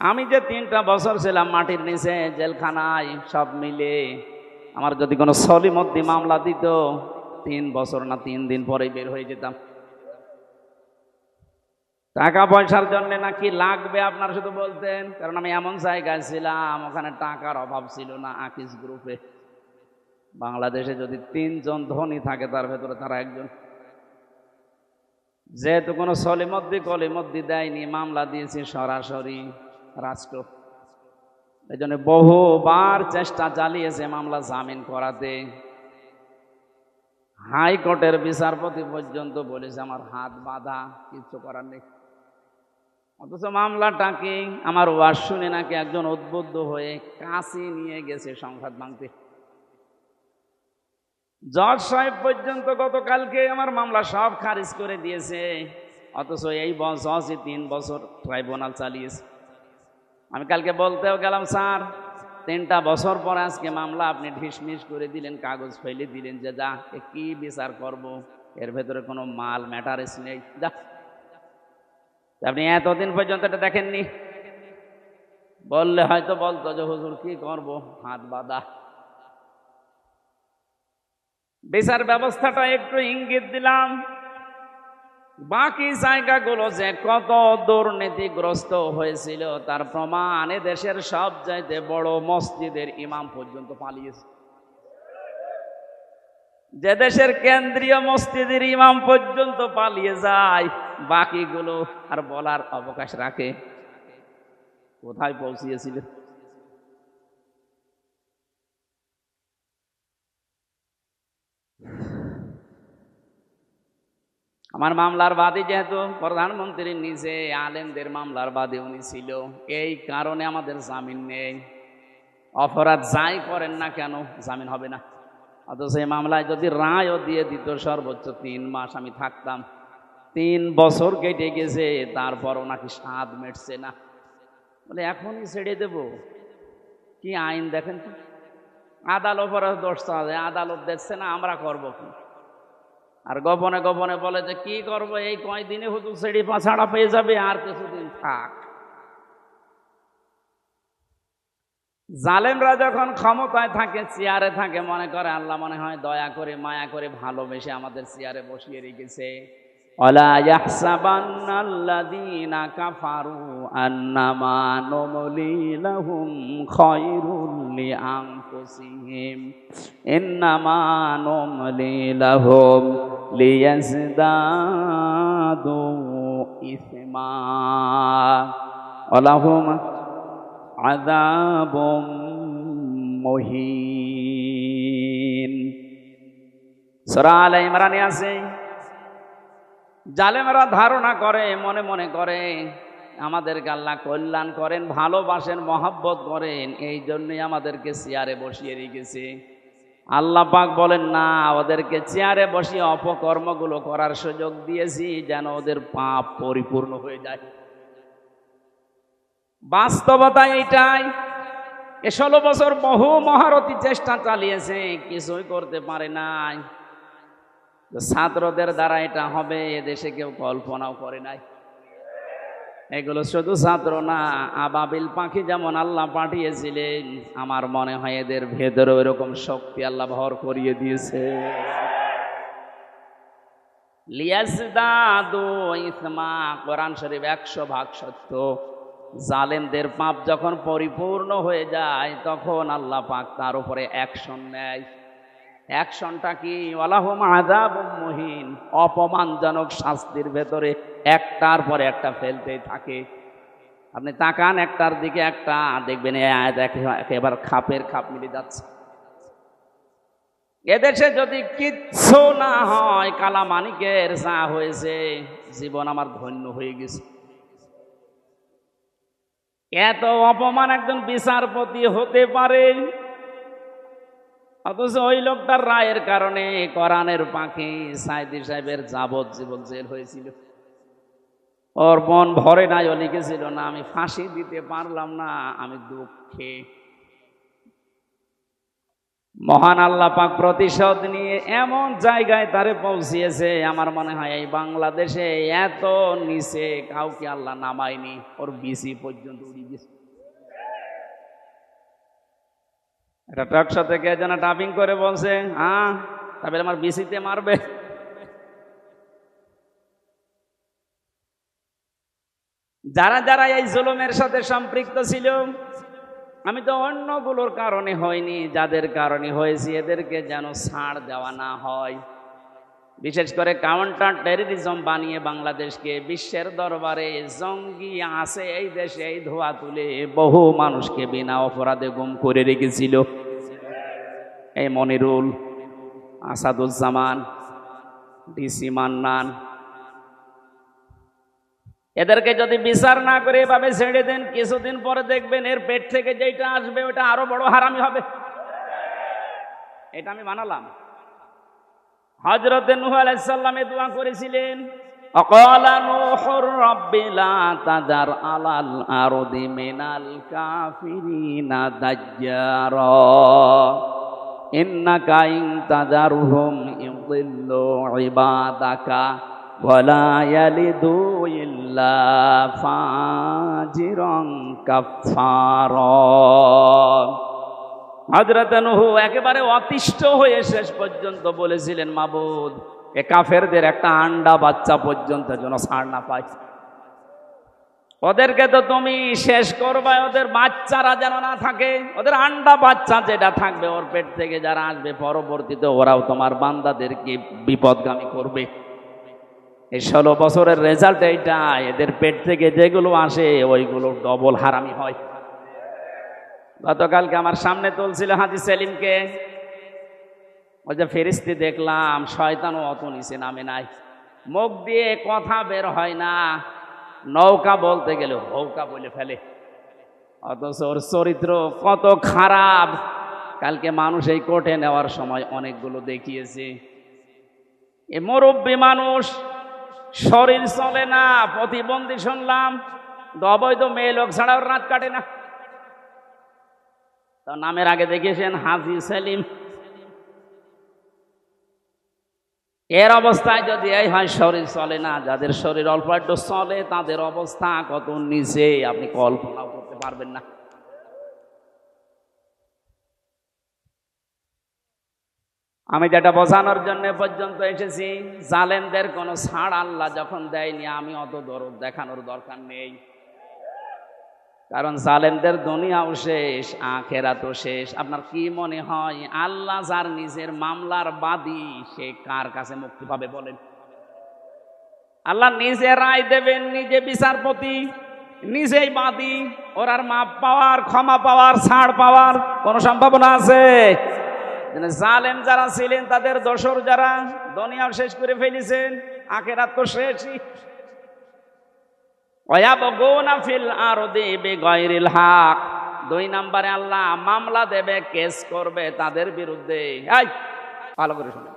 আমি যে 3টা বছর ছিলাম মাটির নিচে জেলখানায়, সব মিলে আমার যদি কোনো সলিমদ্দি মামলা দিত 3 বছর না 3 দিন পরেই বের হয়ে যেতাম। টাকা পয়সার জন্য নাকি লাগবে আপনার শুধু বলতেন, কারণ আমি এমন জায়গায় ছিলাম ওখানে টাকার অভাব ছিল না। আকিস গ্রুপে বাংলাদেশে যদি 3 জন ধনী থাকে তার ভেতরে তারা একজন। যেহেতু কোনো সলিমদ্দি কলিমদ্দি দেয়নি, মামলা দিয়েছি সরাসরি রাষ্ট্র। এই জন্য বহুবার চেষ্টা চালিয়েছে মামলা জামিন করাতে। হাইকোর্টের বিচারপতি পর্যন্ত বলেছে আমার হাত বাঁধা, কিছু করার নেই। অথচ মামলাটাকে আমার ওয়াজ শুনে নাকি একজন উদ্বুদ্ধ হয়ে কাশি নিয়ে গেছে সংঘাত ভাঙতে। জজ সাহেব পর্যন্ত গতকালকে আমার মামলা সব খারিজ করে দিয়েছে। অথচ এই জজই 3 বছর ট্রাইব্যুনাল চালিয়েছে। আমি কালকে বলতেও গেলাম, স্যার 3টা বছর পরে আজকে মামলা আপনি ঢিসমিস করে দিলেন, কাগজ ফেলে দিলেন যে যা কি বিচার করব, এর ভেতরে কোনো মাল ম্যাটারেস নেই, যা। আপনি এতদিন পর্যন্ত এটা দেখেননি। বললে হয়তো বলতো যে হুজুর কি করব, হাত বাঁধা। বিচার ব্যবস্থাটা একটু ইঙ্গিত দিলাম, বাকি জায়গাগুলো যে কত দুর্নীতিগ্রস্ত হয়েছিল তার প্রমাণ দেশের সব চাইতে বড় মসজিদের ইমাম পর্যন্ত পালিয়েছে। যে দেশের কেন্দ্রীয় মসজিদের ইমাম পর্যন্ত পালিয়ে যায়, বাকিগুলো আর বলার অবকাশ রাখে? কোথায় পৌঁছিয়েছিল? আমার মামলার বাদী যেহেতু প্রধানমন্ত্রীর নিচে আলেমদের মামলার বাদী উনি ছিল, এই কারণে আমাদের জামিন নেই। অপরাধ যাই করেন না কেন জামিন হবে না। অথচ এই মামলায় যদি রায়ও দিয়ে দিত সর্বোচ্চ 3 মাস আমি থাকতাম। 3 বছর কেটে গেছে, তারপরও নাকি স্বাদ মেটছে না। বলে এখনই ছেড়ে দেব? কি আইন দেখেন তো। আদালত অপরাধ দোষ চাওয়া, আদালত দেখছে না, আমরা করবো কি? আর গোপনে গোপনে বলে যে কি করবো, এই কয়দিনে হুজুর ছেড়ে ছাড়া পেয়ে যাবে, আর কিছুদিন থাক। জালেমরা যখন ক্ষমতায় থাকে, চেয়ারে থাকে, মনে করে আল্লাহ মনে হয় দয়া করে মায়া করে ভালোবেসে আমাদের চেয়ারে বসিয়ে রেখেছে। ওয়ালা ইয়াহসাবান্নাল্লাযীনা কাফারু আন্নামা নুমলি লাহুম খায়রুল লিআনফুসিহিম ইন্নামা নুমলি লাহুম লিয়াজদাদু ইসমা ওয়ালাহুম আযাবুম মুহিন। সূরা আলে ইমরানে আছে, জালেমরা ধারণা করে, মনে মনে করে আমাদেরকে আল্লাহ কল্যাণ করেন, ভালোবাসেন, মহব্বত করেন, এই জন্যই আমাদেরকে চেয়ারে বসিয়ে রেখেছে। আল্লাহ পাক বলেন না, ওদেরকে চেয়ারে বসিয়ে অপকর্মগুলো করার সুযোগ দিয়েছি যেন ওদের পাপ পরিপূর্ণ হয়ে যায়। বাস্তবতা এইটাই। 16 বছর বহু মহারথী চেষ্টা চালিয়েছে, কিছুই করতে পারে নাই। ছাত্রদের দ্বারা এটা হবে এদেশে কেউ কল্পনাও করে নাই। এগুলো শুধু ছাত্র না, আবাবিল পাখি যেমন আল্লাহ পাঠিয়েছিলেন, আমার মনে হয় এদের ভেতরে এরকম শক্তি আল্লাহ ভর করিয়ে দিয়েছে। লিয়াজদাদু ইসমা, কোরআন শরীফ 100% সত্য। জালেমদের পাপ যখন পরিপূর্ণ হয়ে যায় তখন আল্লাহ পাক তার উপরে অ্যাকশন নেয়। অ্যাকশনটা কি? ওয়ালাহুম আযাবুম মুহিন, অপমানজনক শাস্তির ভেতরে একটার পর একটা ফেলতেই থাকে। আপনি তাকান একটার দিকে একটা, দেখবেন এই আয়াত একেবারে খাপের খাপ মিলে যাচ্ছে। এদেশে যদি কিচ্ছু না হয়, কালা মানিকের যা হয়েছে, জীবন আমার ধন্য হয়ে গেছে। এত অপমান একজন বিচারপতি হতে পারে, অথচ ওই লোকটার রায়ের কারণে কোরআনের পাখি সাইদি সাহেবের যাবজ্জীবন জেল হয়েছিল। ওর মন ভরে নাই, ও লিখেছিল না আমি ফাঁসি দিতে পারলাম না, আমি দুঃখে। মহান আল্লাহ পাক প্রতিশোধ নিয়ে এমন জায়গায় তারে পৌঁছিয়েছে, আমার মনে হয় এই বাংলাদেশে এত নিচে কাউকে আল্লাহ নামায়নি। ওর বিসি পর্যন্ত উড়িয়ে দিয়েছে। এটা টকশো থেকে যেন টাপিং করে বলছে, হ্যাঁ তবে আমার বিসিতে মারবে। যারা যারা এই জুলুমের সাথে সম্পৃক্ত ছিল, আমি তো অন্যগুলোর কারণে হয়নি, যাদের কারণে হয়েছে এদেরকে যেন ছাড় দেওয়া না হয়। বিশেষ করে কাউন্টার টেররিজম বানিয়ে বাংলাদেশকে বিশ্বের দরবারে জঙ্গি আছে এই দেশে এই ধোয়া তুলে বহু মানুষকে বিনা অপরাধে গুম করে রেখেছিল। এই মনিরুল, আসাদুজ্জামান, ডিসি মান্নান, এদেরকে যদি বিচার না করে এভাবে ছেড়ে দেন, কিছুদিন পরে দেখবেন এর পেট থেকে যেটা আসবে ওটা আরো বড় হারামি হবে। এটা আমি বানালাম। হযরত নূহ আলাইহিস সালাম দোয়া করেছিলেন, আকালা নূহুর রাব্বি লা তাযার আলাল আরদি মিনাল কাফিরিনা দাজ্জারা ইন্নাকা ইন তাযারহুম ইউদিল্লু ইবাদাকা ওয়ালা ইয়ালিদু ইল্লা ফাজিরান কাফফারা। হযরত নূহ একেবারে অতিষ্ঠ হয়ে শেষ পর্যন্ত বলেছিলেন, মাবুদ এ কাফেরদের একটা আন্ডা বাচ্চা পর্যন্ত যেন ছাড় না পায়। ওদেরকে তো তুমি শেষ করবে, ওদের বাচ্চারা যেন না থাকে, ওদের আন্ডা বাচ্চা যেটা থাকবে ওর পেট থেকে যারা আসবে পরবর্তীতে ওরাও তোমার বান্দাদেরকে বিপদগামী করবে। এই 16 বছরের রেজাল্ট এইটা, এদের পেট থেকে যেগুলো আসে ওইগুলো ডবল হারামি হয়। গতকালকে আমার সামনে তুলছিল হাজী সেলিমকে, ওই যে ফেরেশতা দেখলাম, শয়তানও অত নিচে নামে নাই, মুখ দিয়ে কথা বের হয় না, নৌকা বলতে গেলে হৌকা বলে ফেলে, অথচ ওর চরিত্র কত খারাপ। কালকে মানুষ এই কোর্টে নেওয়ার সময় অনেকগুলো দেখিয়েছে, এ মুরব্বী মানুষ, শরীর চলে না, প্রতিবন্ধী শুনলাম, অবৈধ মেয়ে লোক ছাড়া ওর রাত কাটে না। তো নামের আগে দেখিয়েছেন হাজী সেলিম। এর অবস্থায় যদি এই হয় শরীর চলে না, যাদের শরীর অল্প একটু চলে তাদের অবস্থা কত নিচে আপনি কল্পনাও করতে পারবেন না। আমি যেটা বোঝানোর জন্য পর্যন্ত এসেছি, জালেমদের কোনো ছাড় আল্লাহ যখন দেয়নি, আমি অত দরদ দেখানোর দরকার নেই। কারণ জালেমদের দুনিয়াও শেষ, আখিরাতও শেষ। আপনার কি মনে হয় আল্লাহ যার নিজের মামলার বাদী, সে কার কাছে মুক্তি পাবে বলেন? আল্লাহ নিজে রায় দেবেন, নিজে বিচারপতি, নিজেই বাদী, ওর আর মাপ পাওয়ার, ক্ষমা পাওয়ার, ছাড় পাওয়ার কোন সম্ভাবনা আছে? জালেম যারা ছিলেন তাদের দোসর যারা দুনিয়াও শেষ করে ফেলেছেন, আখিরাত তো শেষই। ওয়ায়াবগুনা ফিল আরদি বিগাইরিল হক, 2 নম্বরে আল্লাহ মামলা দেবে, কেস করবে তাদের বিরুদ্ধে। এই ভালো করে শুনুন,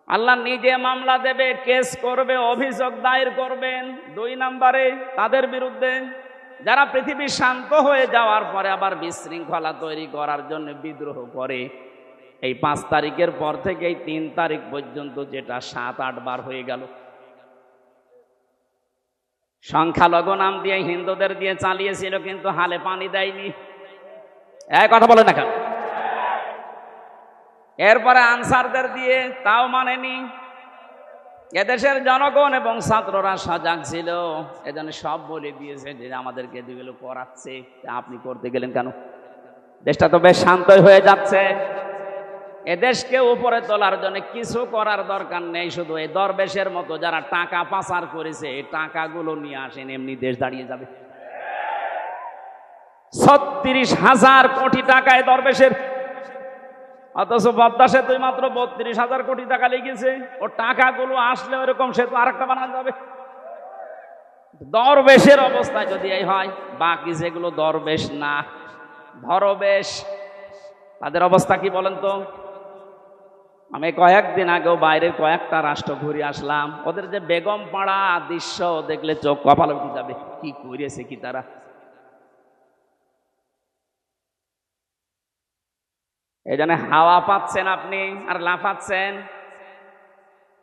আল্লাহ নিজে মামলা দেবে, কেস করবে, অভিযোগ দায়ের করবেন 2 নম্বরে তাদের বিরুদ্ধে, যারা পৃথিবী শান্ত হয়ে যাওয়ার পরে আবার বিশৃঙ্খলা তৈরি করার জন্য বিদ্রোহ করে। এই 5 তারিখের পর থেকে এই 3 তারিখ পর্যন্ত যেটা 7-8 বার হয়ে গেল, সংখ্যালঘু নাম দিয়ে হিন্দুদের দিয়ে চালিয়েছিল, কিন্তু হালে পানি দেয়নি। এক কথা বলে না কেন? এরপরে আনসারদের দিয়ে, তাও মানেনি। এদেশের জনগণ এবং ছাত্ররা সজাগ ছিল, এজন্য সব বলে দিয়েছে যে আমাদেরকে এগুলো করাচ্ছে, আপনি করতে গেলেন কেন? দেশটা তো বেশ শান্তই হয়ে যাচ্ছে। এদেশকে উপরে তোলার জন্য কিছু করার দরকার নেই, শুধু এই দরবেশের মতো যারা টাকা পাচার করেছে এই টাকাগুলো নিয়ে আসেন, এমনি দেশ দাঁড়িয়ে যাবে। 36,000 কোটি টাকায় দরবেশের, অথচ পদ্মা সেতুই মাত্র 32,000 কোটি টাকা লেগেছে। ও টাকাগুলো আসলে ওরকম সেতু আরেকটা বানানো যাবে। দরবেশের অবস্থা যদি এই হয়, বাকি যেগুলো দরবেশ না, ধরবেশ, তাদের অবস্থা কি বলেন তো? আমি কয়েকদিন আগেও বাইরের কয়েকটা রাষ্ট্র ঘুরে আসলাম, ওদের যে বেগম পাড়া দৃশ্য দেখলে চোখ কপালে উঠে যাবে, কি করেছে কি তারা। এই জন্য হাওয়া পাচ্ছেন আপনি আর লাফাচ্ছেন।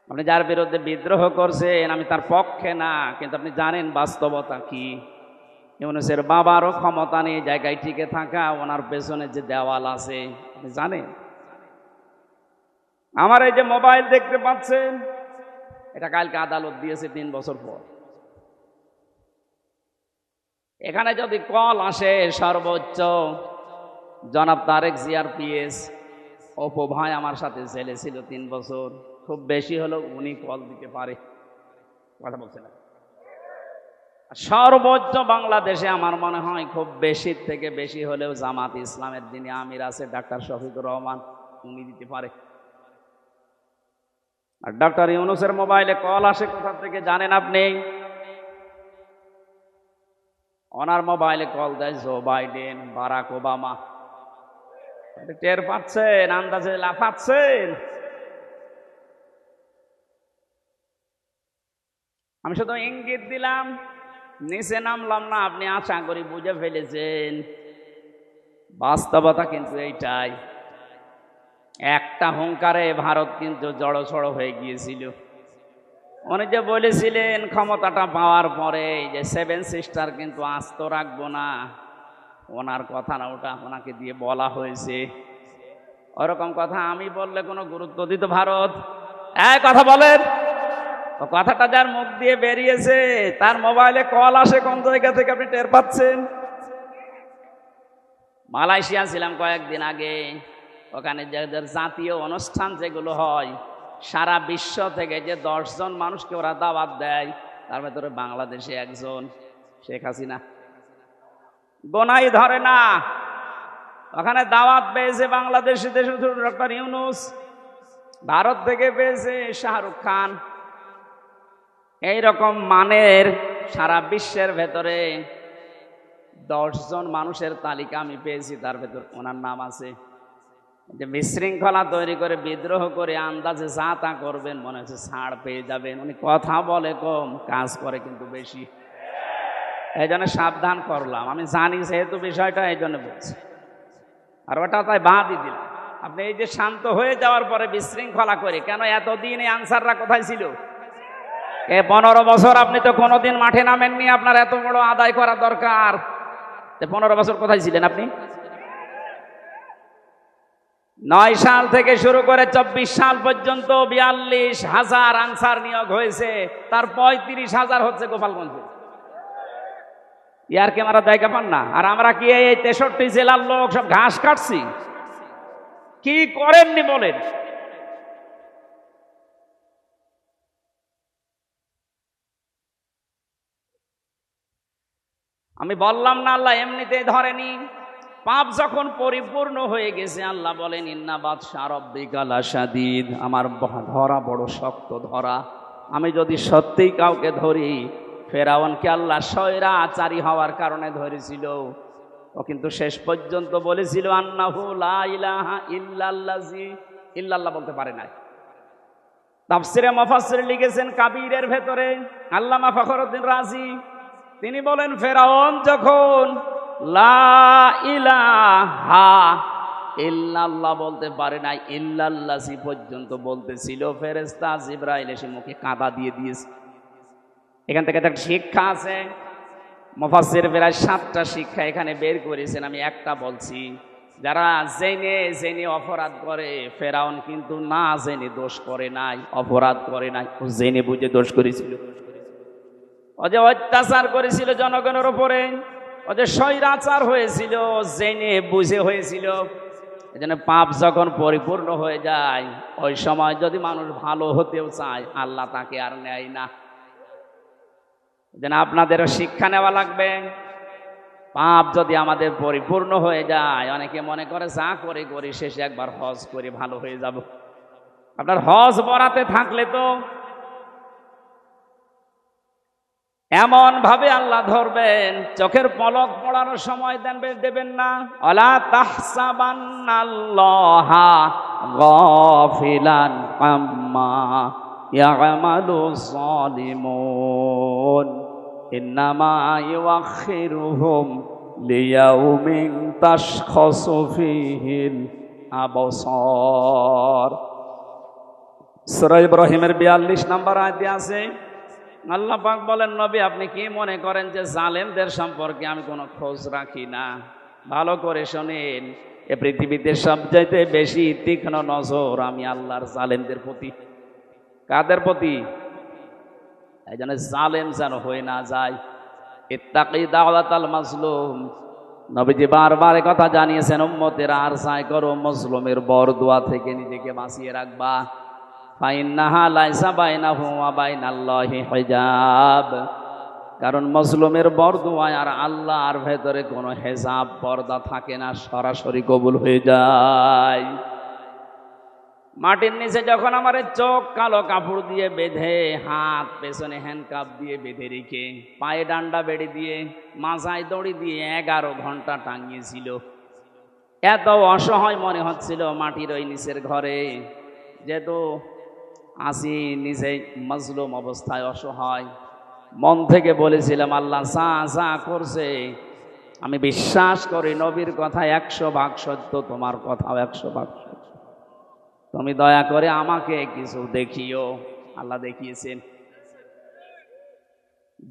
আপনি যার বিরুদ্ধে বিদ্রোহ করছেন আমি তার পক্ষে না, কিন্তু আপনি জানেন বাস্তবতা কি। ইউনূসের বাবারও ক্ষমতা নেই জায়গায় টিকে থাকা, ওনার পেছনে যে দেওয়াল আছে আপনি জানেন। আমার এই যে মোবাইল দেখতে পাচ্ছেন, এটা কালকে আদালত দিয়েছে 3 বছর পর। এখানে যদি কল আসে সর্বোচ্চ জনাব তারেক জিয়ার পিএস অপু ভাই আমার সাথে জেলে ছিল 3 বছর, খুব বেশি হলো উনি কল দিতে পারে, কথা বলছে না। সর্বোচ্চ বাংলাদেশে আমার মনে হয় খুব বেশি থেকে বেশি হলেও জামাত ইসলামের যিনি আমির আছে ডাক্তার শফিকুর রহমান, উনি দিতে পারে। আর ডক্টর ইউনূসের মোবাইলে কল আসে কোথা থেকে জানেন আপনি? ওনার মোবাইলে কল দেয় জো বাইডেন, বারাক ওবামা। টের পাচ্ছেন? আন্দাজে লাফাচ্ছেন। আমি শুধু ইঙ্গিত দিলাম, নিচে নামলাম না, আপনি আশা করি বুঝে ফেলেছেন। বাস্তবতা কিন্তু এইটাই। একটা হুঙ্কারে ভারত কিন্তু জড়সড় হয়ে গিয়েছিল। উনি যে বলেছিলেন ক্ষমতাটা পাওয়ার পরে যে 7 সিস্টার কিন্তু আস্ত রাখবো না, ওনার কথা না, ওটা ওনাকে দিয়ে বলা হয়েছে। ওরকম কথা আমি বললে কোনো গুরুত্ব দিত ভারত? কথা বলেন। কথাটা যার মুখ দিয়ে বেরিয়েছে তার মোবাইলে কল আসে কোন জায়গা থেকে আপনি টের পাচ্ছেন? মালয়েশিয়া ছিলাম কয়েকদিন আগে, ওখানে যাদের জাতীয় অনুষ্ঠান যেগুলো হয় সারা বিশ্ব থেকে যে 10 জন মানুষকে ওরা দাওয়াত দেয়, তার ভেতরে বাংলাদেশে একজন, শেখ হাসিনা। গোনাই ধরে না। ওখানে দাওয়াত পেয়েছে বাংলাদেশে ডক্টর ইউনূস, ভারত থেকে পেয়েছে শাহরুখ খান। এইরকম মানের সারা বিশ্বের ভেতরে 10 জন মানুষের তালিকা আমি পেয়েছি, তার ভেতর ওনার নাম আছে। যে বিশৃঙ্খলা তৈরি করে বিদ্রোহ করে আন্দাজে যা তা করবেন, মনে হচ্ছে ছাড় পেয়ে যাবেন। উনি কথা বলে কম, কাজ করে কিন্তু বেশি। এই জন্য সাবধান করলাম, আমি জানি যেহেতু বিষয়টা, এই জন্য বলছি। আর ওটা তাই বাদই দিলাম। আপনি এই যে শান্ত হয়ে যাওয়ার পরে বিশৃঙ্খলা করে কেন? এতদিন এই আনসাররা কোথায় ছিল? 15 বছর আপনি তো কোনোদিন মাঠে নামেননি, আপনার এত বড় আদায় করা দরকার। 15 বছর কোথায় ছিলেন আপনি? 9 সাল থেকে শুরু করে 24 সাল পর্যন্ত 42,000 আনসার নিয়োগ হয়েছে, তার 35,000 হচ্ছে গোপালগঞ্জে। ইয়ার ক্যামেরা জায়গা পান না? আর আমরা কি এই 63 জেলার লোক সব ঘাস কাটছি? কি করেননি বলেন? আমি বললাম না আল্লাহ এমনিতেই ধরেনি। পাপ যখন পরিপূর্ণ হয়ে গেছে আল্লাহ বলেন ইন্না বাতশা রাব্বিকা লাশাদীদ, আমার ধরা বড় শক্ত ধরা। আমি যদি সত্যিই কাউকে ধরি, ফেরাউনকে আল্লাহ স্বৈরাচারী হওয়ার কারণে ধরেছিল। ও কিন্তু শেষ পর্যন্ত বলেছিল আন্নাহু লা ইলাহা ইল্লাল্লাজি, ইল্লাল্লাহ বলতে পারে নাই। তাফসিরে মুফাসসির লিখেছেন কাবীরের ভেতরে আল্লামা ফখরুদ্দিন রাজি, তিনি বলেন ফেরাউন যখন লা ইলাহা ইল্লাল্লাহ বলতে পারে নাই, ইল্লাল্লাজি পর্যন্ত বলতেছিল, ফেরেশতা জিবরাইল এসে মুখে কাঁদা দিয়ে দিয়েছে। এখান থেকে একটা শিক্ষা আছে। মুফাসসির প্রায় 7টা শিক্ষা এখানে বের করেছেন, আমি একটা বলছি। যারা জেনে জেনে অপরাধ করে, ফেরাউন কিন্তু না জেনে দোষ করে নাই, অপরাধ করে নাই, ও জেনে বুঝে দোষ করেছিল। ও যে অত্যাচার করেছিল জনগণের উপরে, ও যে স্বৈরাচার হয়েছিল, জেনে বুঝে হয়েছিল। এই জন্য পাপ যখন পরিপূর্ণ হয়ে যায়, ওই সময় যদি মানুষ ভালো হতেও চায়, আল্লাহ তাকে আর নেয় না। যেন আপনাদেরও শিক্ষা নেওয়া লাগবে। পাপ যদি আমাদের পরিপূর্ণ হয়ে যায়, অনেকে মনে করে যা করে করি শেষে একবার হজ করে ভালো হয়ে যাব। আপনার হজ বরাতে থাকলে তো এমন ভাবে আল্লাহ ধরবেন, চোখের পলক পড়ানোর সময় দেবেন না। আলা তাহসাবান্নাল্লাহা গাফিলান আম্মা ইয়ামালুজ জালিমুন ইন্নামা ইউআখিরুহুম লিয়াউমিন তাশখাসু ফীহিল আবসার। সূরা ইব্রাহিমের 42 নম্বর আয়াতে আছে, আল্লাহ পাক বলেন, নবী আপনি কি মনে করেন যে জালেমদের সম্পর্কে আমি কোনো খোঁজ রাখি না? ভালো করে শোনেন, এ পৃথিবীতে সবচাইতে বেশি তীক্ষ্ণ নজর আমি আল্লাহর জালেমদের প্রতি। কাদের প্রতি? এই জন্য জালেম যেন হয়ে না যায়। ইত্তাকি দাওয়াতাল মাজলুম, নবীজি বারবার কথা জানিয়েছেন, উম্মতের আর চাই করো মজলুমের বরদোয়া থেকে নিজেকে বাঁচিয়ে রাখবা। ফাইন্নাহা লাইসা বাইনাহু ওয়া বাইনাল্লাহি হিজাব, কারণ মজলুমের বরদোয়া আর আল্লাহর ভেতরে কোনো হেজাব পর্দা থাকে না, সরাসরি কবুল হয়ে যায়। মাটির নিচে যখন আমার চোখ কালো কাপড় দিয়ে বেঁধে, হাত পেছনে হ্যান্ডকাপ দিয়ে বেঁধে রেখে, পায়ে ডান্ডা বেড়ে দিয়ে, মাথায় দড়ি দিয়ে 11 ঘন্টা টাঙিয়েছিল, এত অসহায় মনে হচ্ছিল মাটির ওই নিচের ঘরে, যেহেতু আসি নিচে মজলুম অবস্থায় অসহায়, মন থেকে বলেছিলাম, আল্লাহ যা যা করছে আমি বিশ্বাস করি নবীর কথা 100 ভাগ সত্য, তোমার কথাও 100 ভাগ সত্য, তুমি দয়া করে আমাকে কিছু দেখিও। আল্লাহ দেখিয়েছেন।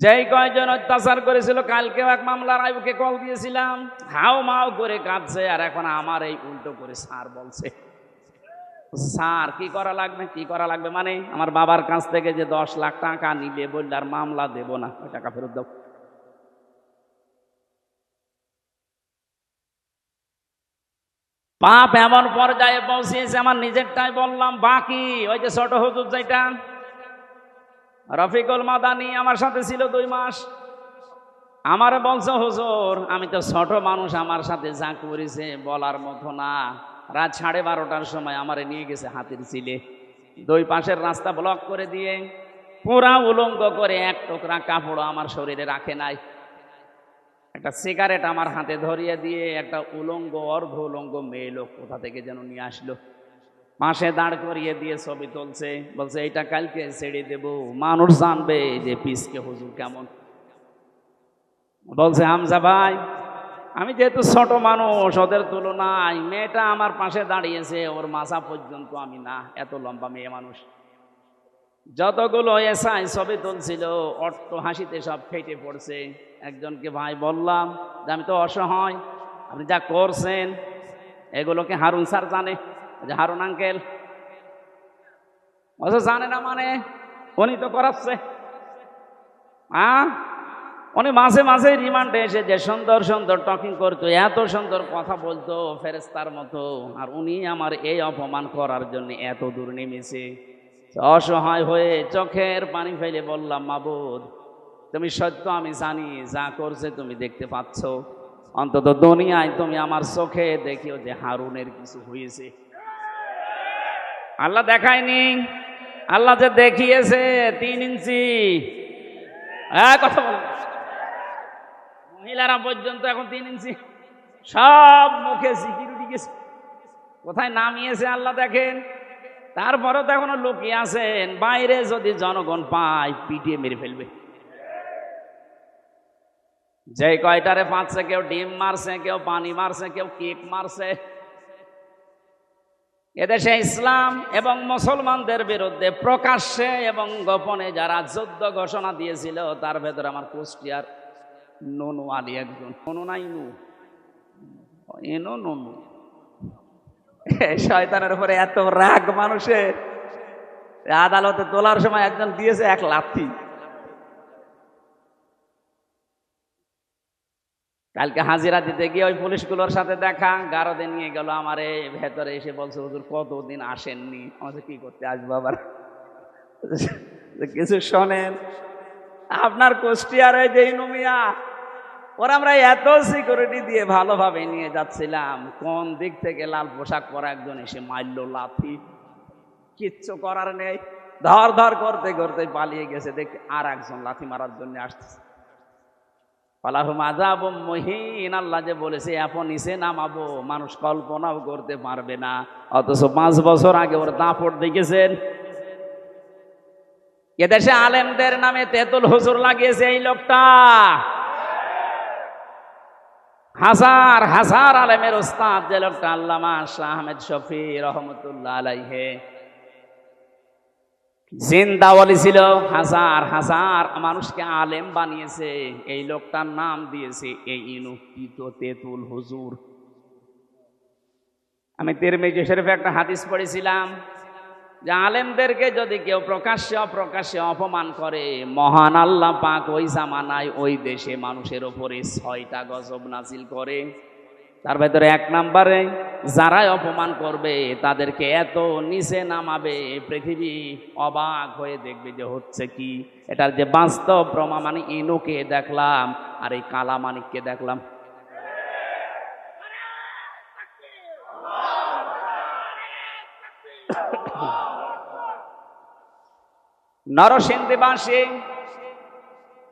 যেই কয়জন অত্যাচার করেছিল, কালকেও এক মামলার আইবুকে কল দিয়েছিলাম, হাও মাও করে কাঁদছে, আর এখন আমার এই উল্টো করে স্যার বলছে। স্যার কি করা লাগবে? কি করা লাগবে মানে আমার বাবার কাছ থেকে যে 10 লাখ টাকা নিলে বললে আর মামলা দেব না, ওই টাকা ফেরত দাও। পাপ এমন পর্যায়ে পৌঁছিয়েছে, আমার নিজেরটাই বললাম, বাকি ওই যে ছোট হুজুর যেটা রফিকুল মাদানি আমার সাথে ছিল 2 মাস, আমার বলছে, হুজুর আমি তো ছোট মানুষ, আমার সাথে যা করেছে বলার মতো না। রাত 12:30টার সময় আমারে নিয়ে গেছে হাতির চিলে, 2 পাশের রাস্তা ব্লক করে দিয়ে পুরা উলঙ্গ করে, এক টুকরা কাপড় আমার শরীরে রাখে নাই, একটা সিগারেট আমার হাতে ধরিয়ে দিয়ে একটা উলঙ্গ অর্ধ উলঙ্গ মেয়ে লোক কোথা থেকে যেন নিয়ে আসলো, পাশে দাঁড় করিয়ে দিয়ে ছবি তুলছে, বলছে এইটা কালকে ছেড়ে দেব, মানুষ জানবে যে পিসকে হুজুর কেমন। বলছে, হামজা ভাই আমি যেহেতু ছোট মানুষ, ওদের তুলনায় মেয়েটা আমার পাশে দাঁড়িয়েছে, ওর মাথা পর্যন্ত আমি না, এত লম্বা মেয়ে মানুষ। যতগুলো এসআই ছবি তুলছিল অট্ট হাসিতে সব ফেটে পড়ছে। একজনকে ভাই বললাম যে আমি তো অসহায়, আপনি যা করছেন এগুলোকে হারুন স্যার জানে, যে হারুন আঙ্কেল জানে না মানে উনি তো করাচ্ছে। উনি মাঝে মাঝে রিমান্ডে এসে যে সুন্দর সুন্দর টকিং করতো, এত সুন্দর কথা বলতো ফেরেশতার মতো, আর উনি আমার এই অপমান করার জন্য এত দূর নেমেছে। অসহায় হয়ে চোখের পানি ফেলে বললাম, মাবুদ তুমি সত্য, আমি জানি যা করছে তুমি দেখতে পাচ্ছ, অন্তত দুনিয়ায় তুমি আমার চোখে দেখিও যে হারুনের কিছু হয়েছে। আল্লাহ দেখায়নি, আল্লাহ যে দেখিয়েছে 3 ইঞ্চি। কথা বল, মহিলারা পর্যন্ত এখন 3 ইঞ্চি, সব মুখে সিকিউরিটি গেছে, কোথায় নামিয়েছে আল্লাহ দেখেন। তারপরে তো এখনো লুকিয়ে আছেন, বাইরে যদি জনগণ পায় পিটিয়ে মেরে ফেলবে। যে কয়টারে পাচ্ছে, কেউ ডিম মারছে, কেউ পানি মারছে, কেউ কেক মারছে। এদেশে ইসলাম এবং মুসলমানদের বিরুদ্ধে প্রকাশ্যে এবং গোপনে যারা যুদ্ধ ঘোষণা দিয়েছিল, তার ভেতরে আমার কুষ্টিয়ার নুনু আলী একজন। নুনু নাই নু এনো নুনু। শয়তানের উপরে এত রাগ মানুষের, আদালতে তোলার সময় একজন দিয়েছে 1 লাথি। কালকে হাজিরা দিতে গিয়ে ওই পুলিশগুলোর সাথে দেখা, গারদে নিয়ে গেল আমারে, ভেতরে এসে বলছে, হুজুর কতদিন আসেননি? আমাদের কি করতে আসবো আবার? কিছু শোনেন, আপনার কুষ্টিয়ারে যে নুমিয়া, ওরা আমরা এত সিকিউরিটি দিয়ে ভালোভাবে নিয়ে যাচ্ছিলাম, কোন দিক থেকে লাল পোশাক পরা একজন এসে মারল লাথি, কিচ্ছু করার নেই, ধর ধর করতে করতে পালিয়ে গেছে। দেখি আর একজন লাথি মারার জন্য আসছে। ফালাহুম আযাবুম মুহিন, আল্লাহ যে বলেছে এখন নিচে নামাবো, মানুষ কল্পনাও করতে পারবে না। অথচ 5 বছর আগে ওর দাপট দেখেছেন। এদেশে আলেমদের নামে তেতুল হুজুর লাগিয়েছে এই লোকটা। হাজার হাজার আলেমের ওস্তাদ যে লোকটা আল্লামা শাহ আহমেদ শফি রহমতুল্লাহ আলাইহে, জিন্দা ওয়ালি ছিল, হাজার হাজার মানুষকে আলেম বানিয়েছে। এই লোকটার নাম দিয়েছে এই ইনুক্তিত তেতুল হুজুর। আমি তিরমিজি শরীফে একটা হাদিস পড়েছিলাম যে আলেমদেরকে যদি কেউ প্রকাশ্যে অপ্রকাশ্যে অপমান করে, মহান আল্লাহ পাক ওই জামানায় ওই দেশে মানুষের ওপরে 6টা গজব নাজিল করে। তার ভেতরে 1 নম্বরে যারাই অপমান করবে তাদেরকে এত নিচে নামাবে, পৃথিবী অবাক হয়ে দেখবে যে হচ্ছে কি। এটার যে বাস্তব প্রমাণ, মানে ইনুকে দেখলাম আর এই কালামানিককে দেখলাম। নরসিংদীবাসী,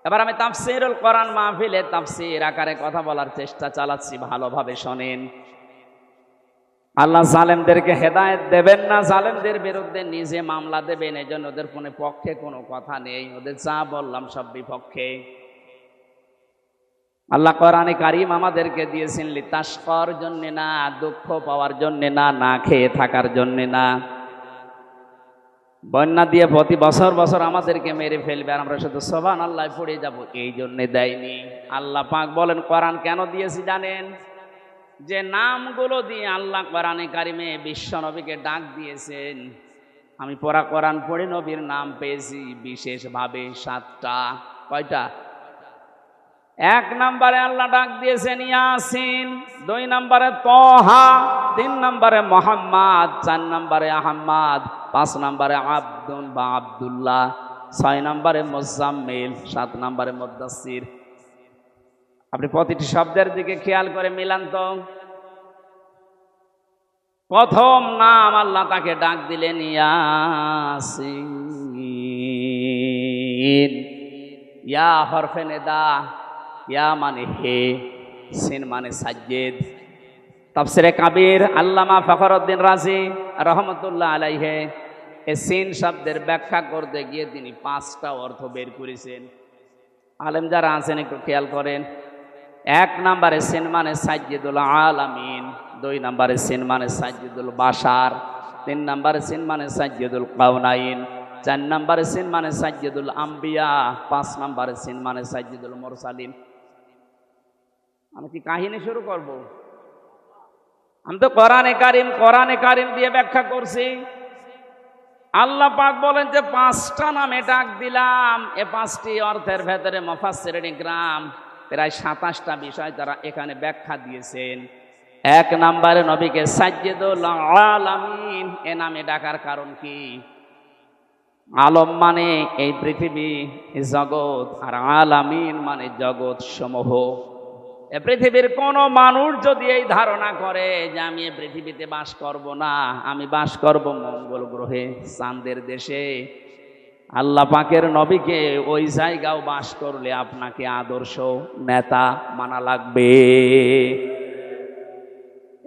এবার আমি তাফসীরুল কোরআন মাহফিলে তাফসীর আকারে কথা বলার চেষ্টা চালাচ্ছি, ভালোভাবে শোনেন। আল্লাহ জালেমদেরকে হেদায়েত দেবেন না, জালেমদের বিরুদ্ধে নিজে মামলা দেবেন। এই জন্য ওদের কোনো পক্ষে কোনো কথা নেই, ওদের যা বললাম সব বিপক্ষে। আল্লাহ কোরআনে কারীম আমাদেরকে দিয়েছেন লিতাশকার জন্য না, দুঃখ পাওয়ার জন্য না, না খেয়ে থাকার জন্য না। বন্যা দিয়ে প্রতি বছর বছর আমাদেরকে মেরে ফেলবে আর আমরা শুধু সুবহানাল্লাহ পড়ে যাব, এই জন্য দেয়নি। আল্লাহ পাক বলেন কোরআন কেন দিয়েছি জানেন? যে নামগুলো দিয়ে আল্লাহ কোরআনে কারিমে বিশ্ব নবীকে ডাক দিয়েছেন, আমি পড়া কোরআন পড়ে নবীর নাম পেয়েছি বিশেষভাবে 7টা। কয়টা? 1 নম্বরে আল্লাহ ডাক দিয়েছেন ইয়াসিন, 2 নম্বরে তহা, 3 নম্বরে মোহাম্মদ, 4 নম্বরে আহমদ, 5 নম্বরে আব্দুল বা আব্দুল্লাহ, 6 নম্বরে মুজাম্মিল, 7 নম্বরে মুদ্দাসির। আপনি প্রতিটি শব্দের দিকে খেয়াল করে মিলান তো। প্রথম নাম আল্লাহ তাকে ডাক দিলেন ইয়াসিন, ইয়া হরফে নেদা, ইয়া মানে হে, সিন মানে সাজ্জেদ। তাফসিরে কাবীর আল্লামা ফখরউদ্দিন রাজি রহমতুল্লাহ আলাইহে এই সিন শব্দের ব্যাখ্যা করতে গিয়ে তিনি 5টা অর্থ বের করেছেন। আলেম যারা আছেন একটু খেয়াল করেন। 1 নম্বরে সিন মানে সাজ্জেদুল আলামিন, 2 নম্বরে সিন মানে সাজ্জেদুল বাশার, 3 নম্বরে সিন মানে সাজ্জেদুল কাউনাইন, 4 নম্বরে সিন মানে সাজ্জেদুল আম্বিয়া, 5 নম্বরে সিন মানে সাজ্জেদুল মুরসালিন। আমি কি কাহিনী শুরু করব? আমি তো কোরআনে কারিম দিয়ে ব্যাখ্যা করছি। আল্লাহ পাক বলেন যে 5টা নামে ডাক দিলাম। এ 5টি অর্থের ভেতরে মুফাসসিরিন ইকরাম প্রায় 27টা বিষয় তারা এখানে ব্যাখ্যা দিয়েছেন। 1 নম্বরে নবীকে সাজ্জেদুল আলামিন এ নামে ডাকার কারণ কি? আলম মানে এই পৃথিবী, এই জগৎ, আর আলামিন মানে জগৎ সমূহ। এ পৃথিবীর কোন মানুষ যদি এই ধারণা করে যে আমি এই পৃথিবীতে বাস করব না, আমি বাস করব মঙ্গল গ্রহে, চাঁদের দেশে, আল্লাহ পাকের নবীকে ওই জায়গাও বাস করলে আপনাকে আদর্শ নেতা মানা লাগবে।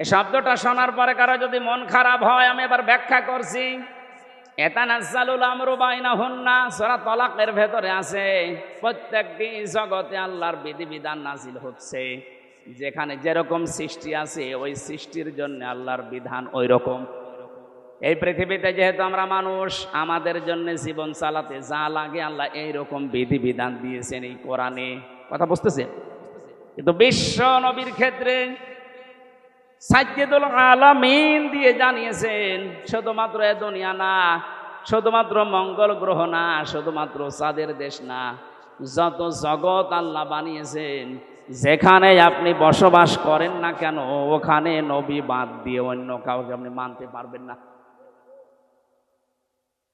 এই শব্দটা শোনার পরে কারো যদি মন খারাপ হয়, আমি এবার ব্যাখ্যা করছি। এতানাজ্জালুল আমরু বাইনাহুন্না, সূরা তালাকের ভেতরে আছে প্রত্যেকটি জগতে আল্লাহর বিধিবিধান নাজিল হচ্ছে। যেখানে যেরকম সৃষ্টি আছে ওই সৃষ্টির জন্য আল্লাহর বিধান ওই রকম। এই পৃথিবীতে যেহেতু আমরা মানুষ, আমাদের জন্য জীবন চালাতে যা লাগে আল্লাহ এইরকম বিধিবিধান দিয়েছেন এই কোরআনে। কথা বুঝতেছেন? কিন্তু বিশ্ব নবীর ক্ষেত্রে সাজ্জেদুল আলামিন দিয়ে জানিয়েছেন শুধুমাত্র এ দুনিয়া না, শুধুমাত্র মঙ্গল গ্রহ না, শুধুমাত্র চাঁদের দেশ না, যত জগৎ আল্লাহ বানিয়েছেন যেখানে আপনি বসবাস করেন না কেন, ওখানে নবী বাদ দিয়ে অন্য কাউকে আপনি মানতে পারবেন না।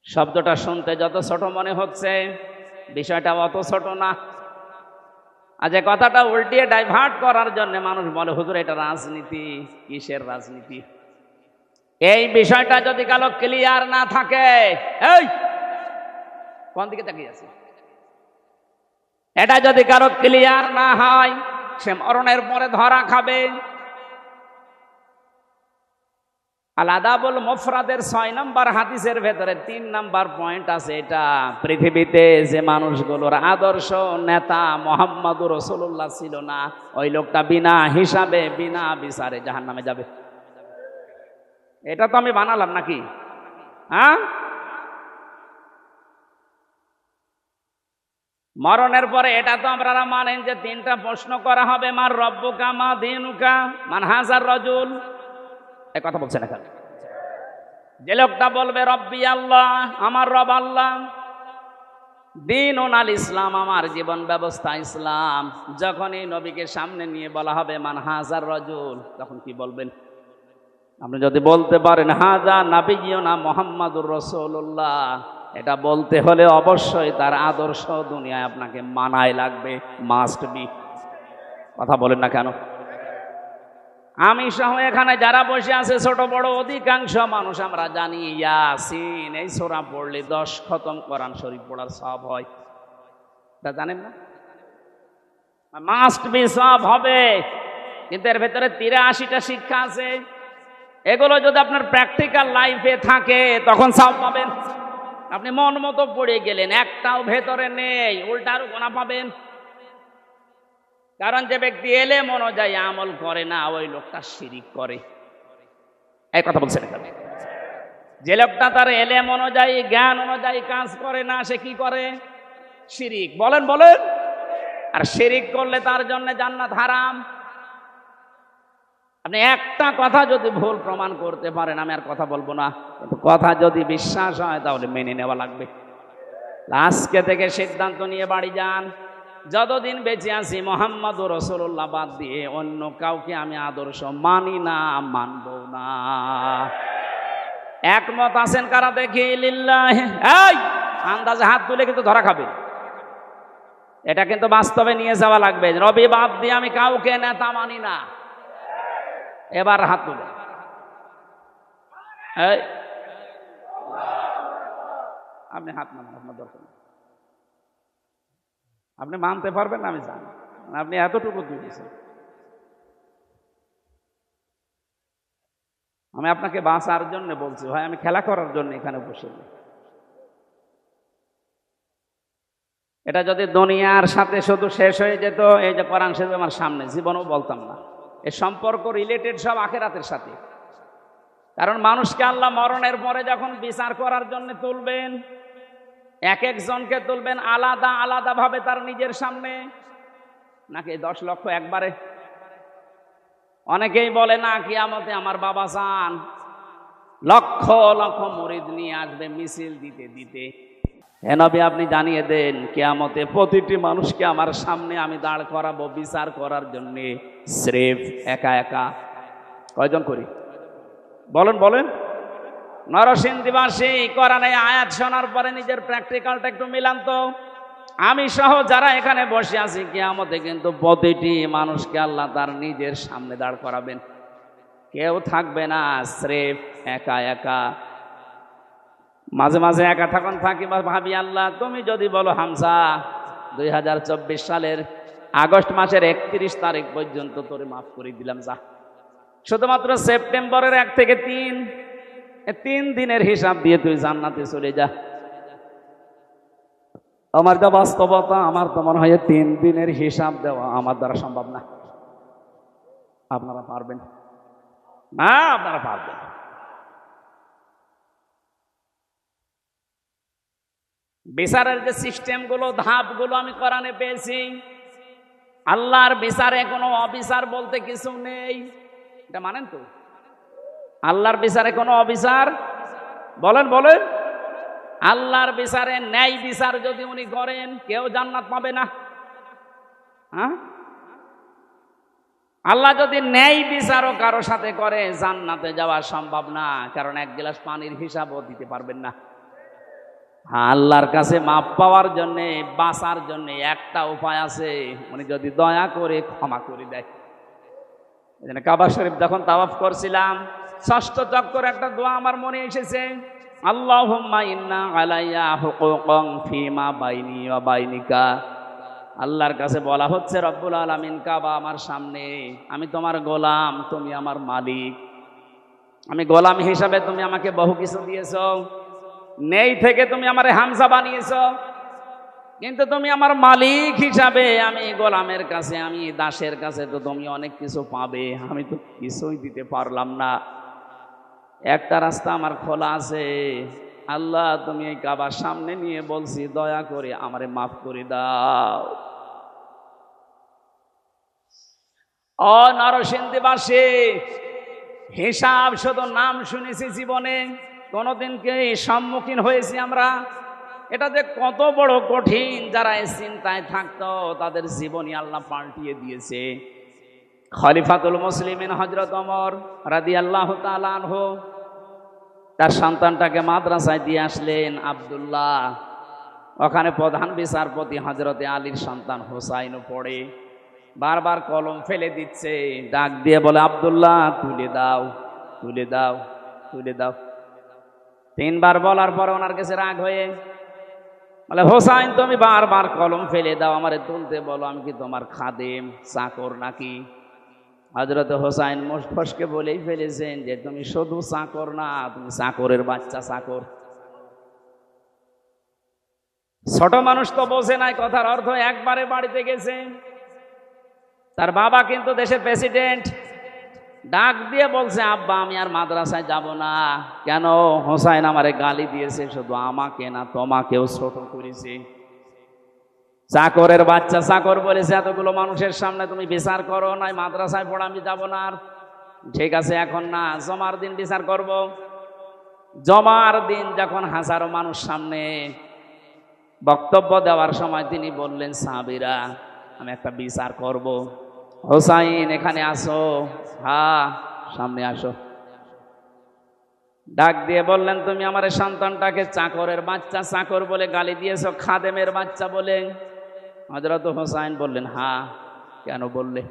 শব্দটা শুনতে যত ছোট মনে হচ্ছে, বিষয়টা অত ছোট না। আজ কথাটা উল্টিয়ে ডাইভার্ট করার জন্য মানুষ বলে হুজুর এটা রাজনীতি। কিসের রাজনীতি? এই বিষয়টা যদি কালো ক্লিয়ার না থাকে, এই কোন দিকে তাকিয়ে আছে, এটা যদি কারো ক্লিয়ার না হয়, সে মরণের পরে ধরা খাবে। আল আদাবুল মুফরাদের 6 নম্বর হাদিসের ভেতরে 3 নম্বর পয়েন্ট আছে। এটা পৃথিবীতে যে মানুষগুলোর আদর্শ নেতা মুহাম্মদুর রাসূলুল্লাহ ছিল না, ওই লোকটা বিনা হিসাবে বিনা বিচারে জাহান্নামে যাবে। এটা তো আমি বানালাম নাকি? হ্যাঁ, মরণের পরে এটা তো আপনারা মানেন যে 3টা প্রশ্ন করা হবে, মার রব্বুকা মা দীনুকা মান হাজার রাজুল। এই কথা বলছেন এখানে। যে লোকটা বলবে রব্বি আল্লাহ, আমার রব আল্লাহ, দীনুন আল ইসলাম, আমার জীবন ব্যবস্থা ইসলাম, যখনই নবীকে সামনে নিয়ে বলা হবে মান হাজার রাজুল, তখন কি বলবেন? আপনি যদি বলতে পারেন হাজা নাবিয়ুনা মুহাম্মাদুর রাসূলুল্লাহ, এটা বলতে হলে অবশ্যই তার আদর্শ দুনিয়ায় আপনাকে মানায় লাগবে, মাস্ট বি। কথা বলেন না কেন? আমি সহ এখানে যারা বসে আছে ছোট বড় অধিকাংশ মানুষ আমরা জানি ইয়াসিন এই সূরা পড়লে 10 খতম কোরআন শরীফ পড়ার সওয়াব হয়। এটা জানেন না? মাস্ট বি সওয়াব হবে, কিন্তু এর ভেতরে 83টা শিক্ষা আছে। এগুলো যদি আপনার প্র্যাকটিক্যাল লাইফে থাকে তখন সওয়াব পাবেন। আপনি মন মতো পড়ে গেলেন, একটাও ভেতরে নেই, উল্টারও গোনা পাবেন। কারণ যে ব্যক্তি এলেম অনুযায়ী আমল করে না, ওই লোকটা শিরিক করে। এই কথা বলছেন এখানে। যে লোকটা তার এলেম অনুযায়ী জ্ঞান অনুযায়ী কাজ করে না, সে কি করে? শিরিক। বলেন বলেন। আর শিরিক করলে তার জন্য জান্নাত হারাম। আপনি একটা কথা যদি ভুল প্রমাণ করতে পারেন, আমি আর কথা বলবো না, কিন্তু কথা যদি বিশ্বাস হয় তাহলে মেনে নেওয়া লাগবে। আজকে থেকে সিদ্ধান্ত নিয়ে বাড়ি যান, যতদিন বেঁচে আছি মুহাম্মদুর রাসূলুল্লাহ বাদ দিয়ে অন্য কাউকে আমি আদর্শ মানি না, মানব না। একমত আছেন কারা দেখি? লিল্লাহি। এই আন্দাজে হাত তুলে কিন্তু ধরা খাবে। এটা কিন্তু বাস্তবে নিয়ে যাওয়া লাগবে। রবি বাদ দিয়ে আমি কাউকে নেতা মানি না। এবার হাত তুলে। এই আপনি হাত নামান, আপনার দরকার নেই। আপনি মানতে পারবেন না আমি জানি, আপনি এতটুকু দিয়েছেন। আমি আপনাকে বাঁচার জন্য বলছি ভাই, আমি খেলা করার জন্য এখানে বসে। এটা যদি দুনিয়ার সাথে শুধু শেষ হয়ে যেত, এই যে কোরআন শরীফ আমার সামনে, জীবনেও বলতাম না। এর সম্পর্ক রিলেটেড সব আখিরাতের সাথে। কারণ মানুষকে আল্লাহ মরণের পরে যখন বিচার করার জন্য তুলবেন, এক একজনকে তুলবেন আলাদা আলাদা ভাবে তার নিজের সামনে, নাকি 10 লক্ষ একবারে? অনেকেই বলে না কিয়ামতে আমার বাবা যান লক্ষ লক্ষ মুরিদ নিয়ে আসবে মিছিল দিতে দিতে। হে নবী, আপনি জানিয়ে দেন কিয়ামতে প্রতিটি মানুষকে আমার সামনে আমি দাঁড় করাবো বিচার করার জন্য, স্রেফ একা একা। কয়জন করি? বলেন বলেন। নরসিংদীবাসী কোরআনে আয়াত শোনার পরে নিজের প্র্যাকটিক্যালটা একটু মিলান তো। আমি সহ যারা এখানে বসে আছি, কিয়ামতে কিন্তু প্রতিটি মানুষকে আল্লাহ তার নিজের সামনে দাঁড় করাবেন, কেউ থাকবে না, স্রেফ একা একা। মাঝে মাঝে একা থাকুন থাকি ভাবি, আল্লাহ তুমি যদি বলো হামজা 2024 সালের আগস্ট মাসের 31 তারিখ পর্যন্ত তোরে মাফ করে দিলাম, যা। শুধুমাত্র সেপ্টেম্বরের 1 থেকে 3 দিনের হিসাব দিয়ে তুই জান্নাতে চলে যা। আমার যা বাস্তবতা, আমার তো মনে হয় 3 দিনের হিসাব দেওয়া আমার দ্বারা সম্ভব না। আপনারা পারবেন না? আপনারা পারবেন? বিচারের যে সিস্টেমগুলো, ধাপগুলো আমি কোরআনে পেয়েছি। আল্লাহর বিচারে কোনো অবিচার বলতে কিছু নেই, এটা মানেন তো? আল্লাহর বিচারে কোনো অবিচার, বলেন বলেন। আল্লাহর বিচারে ন্যায় বিচার যদি উনি করেন, কেউ জান্নাত পাবে না। হ্যাঁ, আল্লাহ যদি ন্যায় বিচারও কারো সাথে করে, জান্নাতে যাওয়া সম্ভব না, কারণ 1 গ্লাস পানির হিসাবও দিতে পারবেন না। আল্লাহর কাছে মাপ পাওয়ার জন্যে, বাঁচার জন্যে একটা উপায় আছে, উনি যদি দয়া করে ক্ষমা করে দেয়। এজন্য কাবা শরীফ যখন তাওয়াফ করছিলাম, 6ষ্ঠ চক্কর একটা দোয়া আমার মনে এসেছে, আল্লাহুম্মা ইন্না আলাইয়া হুকুকান ফিমা বাইনি ওয়া বাইনিকা। আল্লাহর কাছে বলা হচ্ছে, রব্বুল আলামিন, কাবা আমার সামনে, আমি তোমার গোলাম, তুমি আমার মালিক, আমি গোলাম হিসাবে তুমি আমাকে বহু কিছু দিয়েছ, নেই থেকে তুমি আমারে হামজা বানিয়েছ, কিন্তু তুমি আমার মালিক হিসাবে আমি গোলামের কাছে, আমি দাসের কাছে তো তুমি অনেক কিছু পাবে, আমি তো কিছুই দিতে পারলাম না। একটা রাস্তা আমার খোলা আছে, আল্লাহ তুমি এই কাবার সামনে নিয়ে বলছি দয়া করে আমারে মাফ করে দাও। ও নরসিংদীবাসী, হিসাব শুধু নাম শুনেছি, জীবনে কোনোদিন কি সম্মুখীন হয়েছি আমরা? এটা যে কত বড় কঠিন, যারা এই চিন্তায় থাকতো তাদের জীবনী আল্লাহ পাল্টিয়ে দিয়েছে। খলিফাতুল মুসলিমিন হযরত ওমর রাদিয়াল্লাহু তাআলা আনহু তার সন্তানটাকে মাদ্রাসায় দিয়ে আসলেন আব্দুল্লাহ। ওখানে প্রধান বিচারপতি হযরতে আলীর সন্তান হোসাইনও পড়ে, বারবার কলম ফেলে দিচ্ছে, ডাক দিয়ে বলে আব্দুল্লাহ তুলে দাও, তুলে দাও, তুলে দাও। তিনবার বলার পর ওনার কাছে রাগ হয়ে বলে হোসাইন তুমি বারবার কলম ফেলে দাও, আমারে তুলতে বলো, আমি কি তোমার খাদেম চাকর নাকি? হযরত হোসাইন মুশফসকে বলেই ফেলেছেন যে তুমি শুধু চাকর না, তুমি চাকরের বাচ্চা চাকর। ছোট মানুষ তো বোঝে নাই কথার অর্থ। একবারে বাড়িতে গেছে, তার বাবা কিন্তু দেশের প্রেসিডেন্ট, ডাক দিয়ে বলছে আব্বা আমি আর মাদ্রাসায় যাব না। কেন? হোসাইন আমারে গালি দিয়েছে, শুধু আমাকে না তোমাকেও ছোট করেছে। চাকরের বাচ্চা চাকর বলেছে, এতগুলো মানুষের সামনে তুমি বিচার করো নাই, মাদ্রাসায় পড়া আমি যাব না। ঠিক আছে এখন না, জমার দিন বিচার করব। জমার দিন যখন হাজারো মানুষ সামনে বক্তব্য দেওয়ার সময় তিনি বললেন সাহাবীরা আমি একটা বিচার করব, হোসাইন এখানে আসো, হ্যাঁ সামনে আসো। ডাক দিয়ে বললেন তুমি আমার সন্তানটাকে চাকরের বাচ্চা চাকর বলে গালি দিয়েছো, খাদেমের বাচ্চা বলে। হযরত হোসাইন বললেন হ্যাঁ। কেন বললে?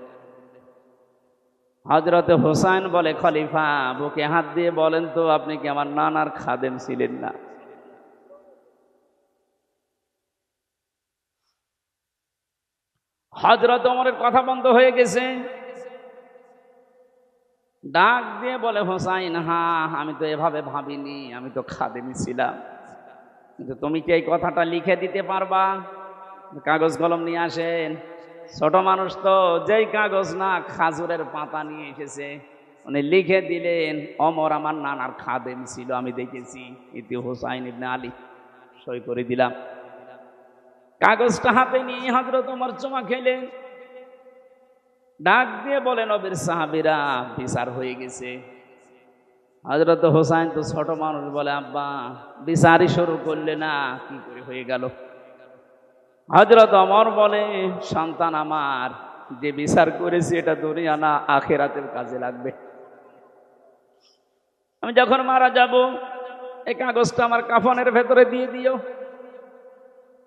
হযরত হোসাইন বলে খলিফা বুকে হাত দিয়ে বলেন তো আপনি কি আমার নানার খাদেম ছিলেন না? হযরত ওমরের কথা বন্ধ হয়ে গেছে। ডাক দিয়ে বলে হোসাইন হ্যাঁ আমি তো এভাবে ভাবিনি, আমি তো খাদেমই ছিলাম, কিন্তু তুমি কি এই কথাটা লিখে দিতে পারবা? কাগজ কলম নিয়ে আসেন। ছোট মানুষ তো, যেই কাগজ না খাজুরের পাতা নিয়ে এসেছে, উনি লিখে দিলেন ওমর আমার নানার খাদেম ছিল, আমি দেখেছি, ইতি হোসাইন ইবনে আলী। সই করে দিলাম। কাগজটা হাতে নিয়ে হযরত ওমর চুমা খেলেন। ডাক দিয়ে বলে নবীর সাহাবীরা বিচার হয়ে গেছে। হযরত হোসাইন তো ছোট মানুষ, বলে আব্বা বিচারই শুরু করলে না, কি করে হয়ে গেল? হযরত ওমর বলে সন্তান আমার, যে বিচার করেছি এটা দুনিয়া না আখিরাতের কাজে লাগবে। আমি যখন মারা যাব এই কাগজটা আমার কাফনের ভেতরে দিয়ে দিও।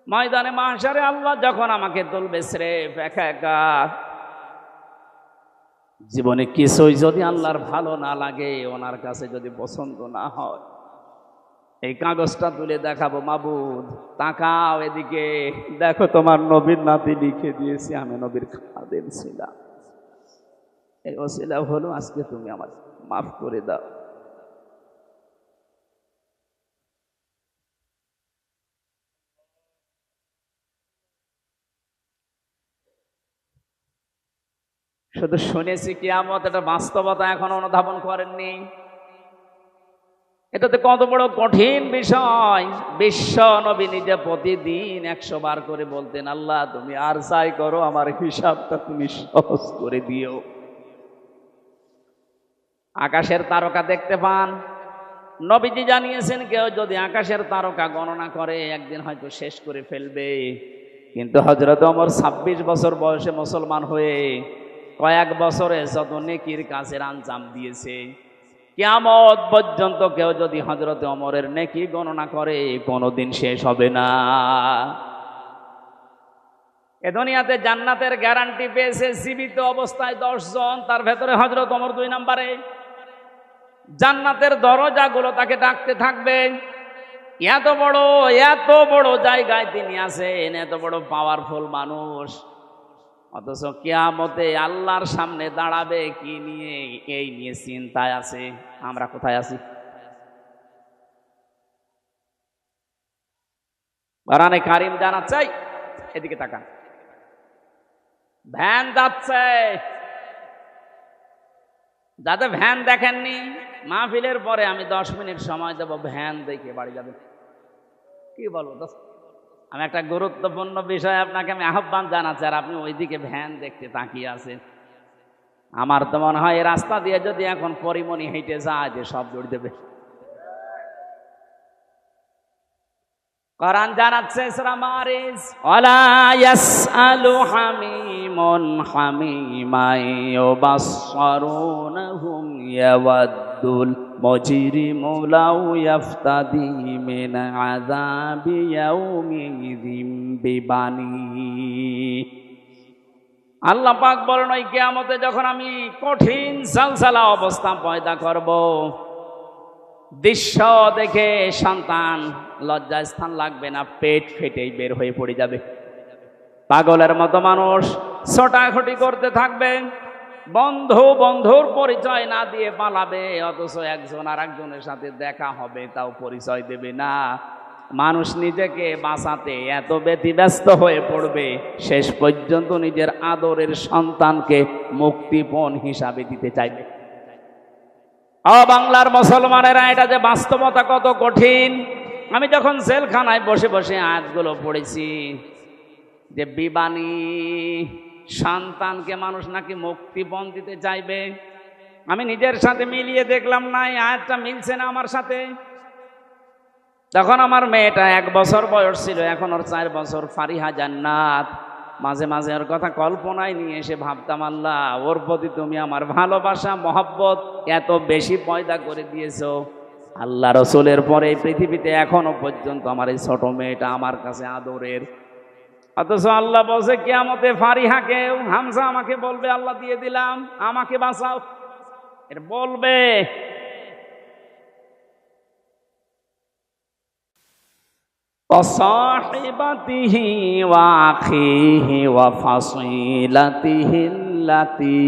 ময়দানে মাহশারে আল্লাহ যখন আমাকে তুলবে স্রেফ একা একা, জীবনে কিছুই যদি আল্লাহর ভালো না লাগে, ওনার কাছে যদি পছন্দ না হয়, এই কাগজটা তুলে দেখাবো, মাবুদ তাকাও এদিকে, দেখো তোমার নবীর নাতি লিখে দিয়েছি আমি নবীর খাদেম ছিলাম, এই ওসিলা হলো আজকে তুমি আমার মাফ করে দাও। শুধু শুনেছি কিয়ামত, এটা বাস্তবতা এখন অনুধাবন করেননি। এটাতে কত বড় কঠিন বিষয়। বিশ্ব নবী নিজে প্রতিদিন 100 বার করে বলতেন আল্লাহ তুমি আর যাই করো আমার হিসাবটা তুমি সহজ করে দিও। আকাশের তারকা দেখতে পান, নবীজি জানিয়েছেন কেউ যদি আকাশের তারকা গণনা করে একদিন হয়তো শেষ করে ফেলবে। কিন্তু হযরত ওমর 26 বছর বয়সে মুসলমান হয়ে কয়েক বছরে যত নেকির কাজের আঞ্জাম দিয়েছে, কিয়ামত পর্যন্ত কেউ যদি হযরত ওমরের নেকি গণনা করে কোনোদিন শেষ হবে না। এ দুনিয়াতে জান্নাতের গ্যারান্টি পেয়েছে জীবিত অবস্থায় 10 জন, তার ভেতরে হযরত ওমর 2 নম্বরে। জান্নাতের দরজাগুলো তাকে ডাকতে থাকবে। এত বড় জায়গায় তিনি আছেন, এত বড় পাওয়ারফুল মানুষ। অথচ কিয়ামতে আল্লাহর সামনে দাঁড়াবে কি নিয়ে, এই নিয়ে চিন্তায় আছে। আমরা কোথায় আছি? কোরআনে কারিম জানাচ্ছে, এদিকে তাকান, ভ্যান যাচ্ছে। যাতে ভ্যান দেখেননি, মাহফিলের পরে আমি 10 মিনিট সময় দেব, ভ্যান দেখে বাড়ি যাবেন। কি বলবো দোস্ত? আমি একটা গুরুত্বপূর্ণ বিষয় আপনাকে আমি আহ্বান জানাচ্ছি, আর আপনি ওইদিকে ভ্যান দেখতে তাকিয়ে আছেন। আমার তো মনে হয় এই রাস্তা দিয়ে যদি এখন পরিমণি হেঁটে যায়, যে সব জড়িয়ে দেবে। কোরআন জানাচ্ছে সূরা মারিজ, ওয়ালা ইয়াসআলু হামিমুন হামিমান ইউবাসসিরুনহুম ইয়াওয়াদ্দুল মুজরিমু লাউ ইয়াফতাদি মিন আযাবি ইয়াউমিযিম বিবানি। আল্লাহ পাক বলেন, ওই কিয়ামতে যখন আমি কঠিন সালসালা অবস্থা পয়দা করব, দৃশ্য দেখে সন্তান লজ্জা স্থান লাগবে না, পেট ফেটেই বের হয়ে পড়ে যাবে। পাগলের মতো মানুষ ছোটাছুটি করতে থাকবে, বন্ধু বন্ধুর পরিচয় না দিয়ে পালাবে, অথচ একজন আর একজনের সাথে দেখা হবে তাও পরিচয় দেবে না। মানুষ নিজেকে বাঁচাতে এত ব্যতিব্যস্ত হয়ে পড়বে, শেষ পর্যন্ত নিজের আদরের সন্তানকে মুক্তিপণ হিসাবে দিতে চাইবে। বাংলার মুসলমানেরা, এটা যে বাস্তবতা কত কঠিন। আমি যখন জেলখানায় বসে বসে আয়াতগুলো পড়েছি, যে বিবানী সন্তানকে মানুষ নাকি মুক্তিপণ দিতে চাইবে, আমি নিজের সাথে মিলিয়ে দেখলাম না, এই আয়াতটা মিলছে না আমার সাথে। তখন আমার মেয়েটা 1 বছর বয়স ছিল, এখন ওর 4 বছর, ফারিহা জান্নাত। মাঝে মাঝে ওর কথা কল্পনায় নিয়ে এসে ভাবতাম, আল্লাহ, ওর প্রতি তুমি আমার ভালোবাসা মহব্বত এত বেশি পয়দা করে দিয়েছো। আল্লাহ রসুলের পরে এই পৃথিবীতে এখনো পর্যন্ত আমার এই ছোট মেয়েটা আমার কাছে আদরের। অথচ আল্লাহ বলছে কিয়ামতে ফারিহাকে, হামজা আমাকে বলবে, আল্লাহ দিয়ে দিলাম, আমাকে বাঁচাও, এটা বলবে। وصاحبته وأخيه وفصيلته التي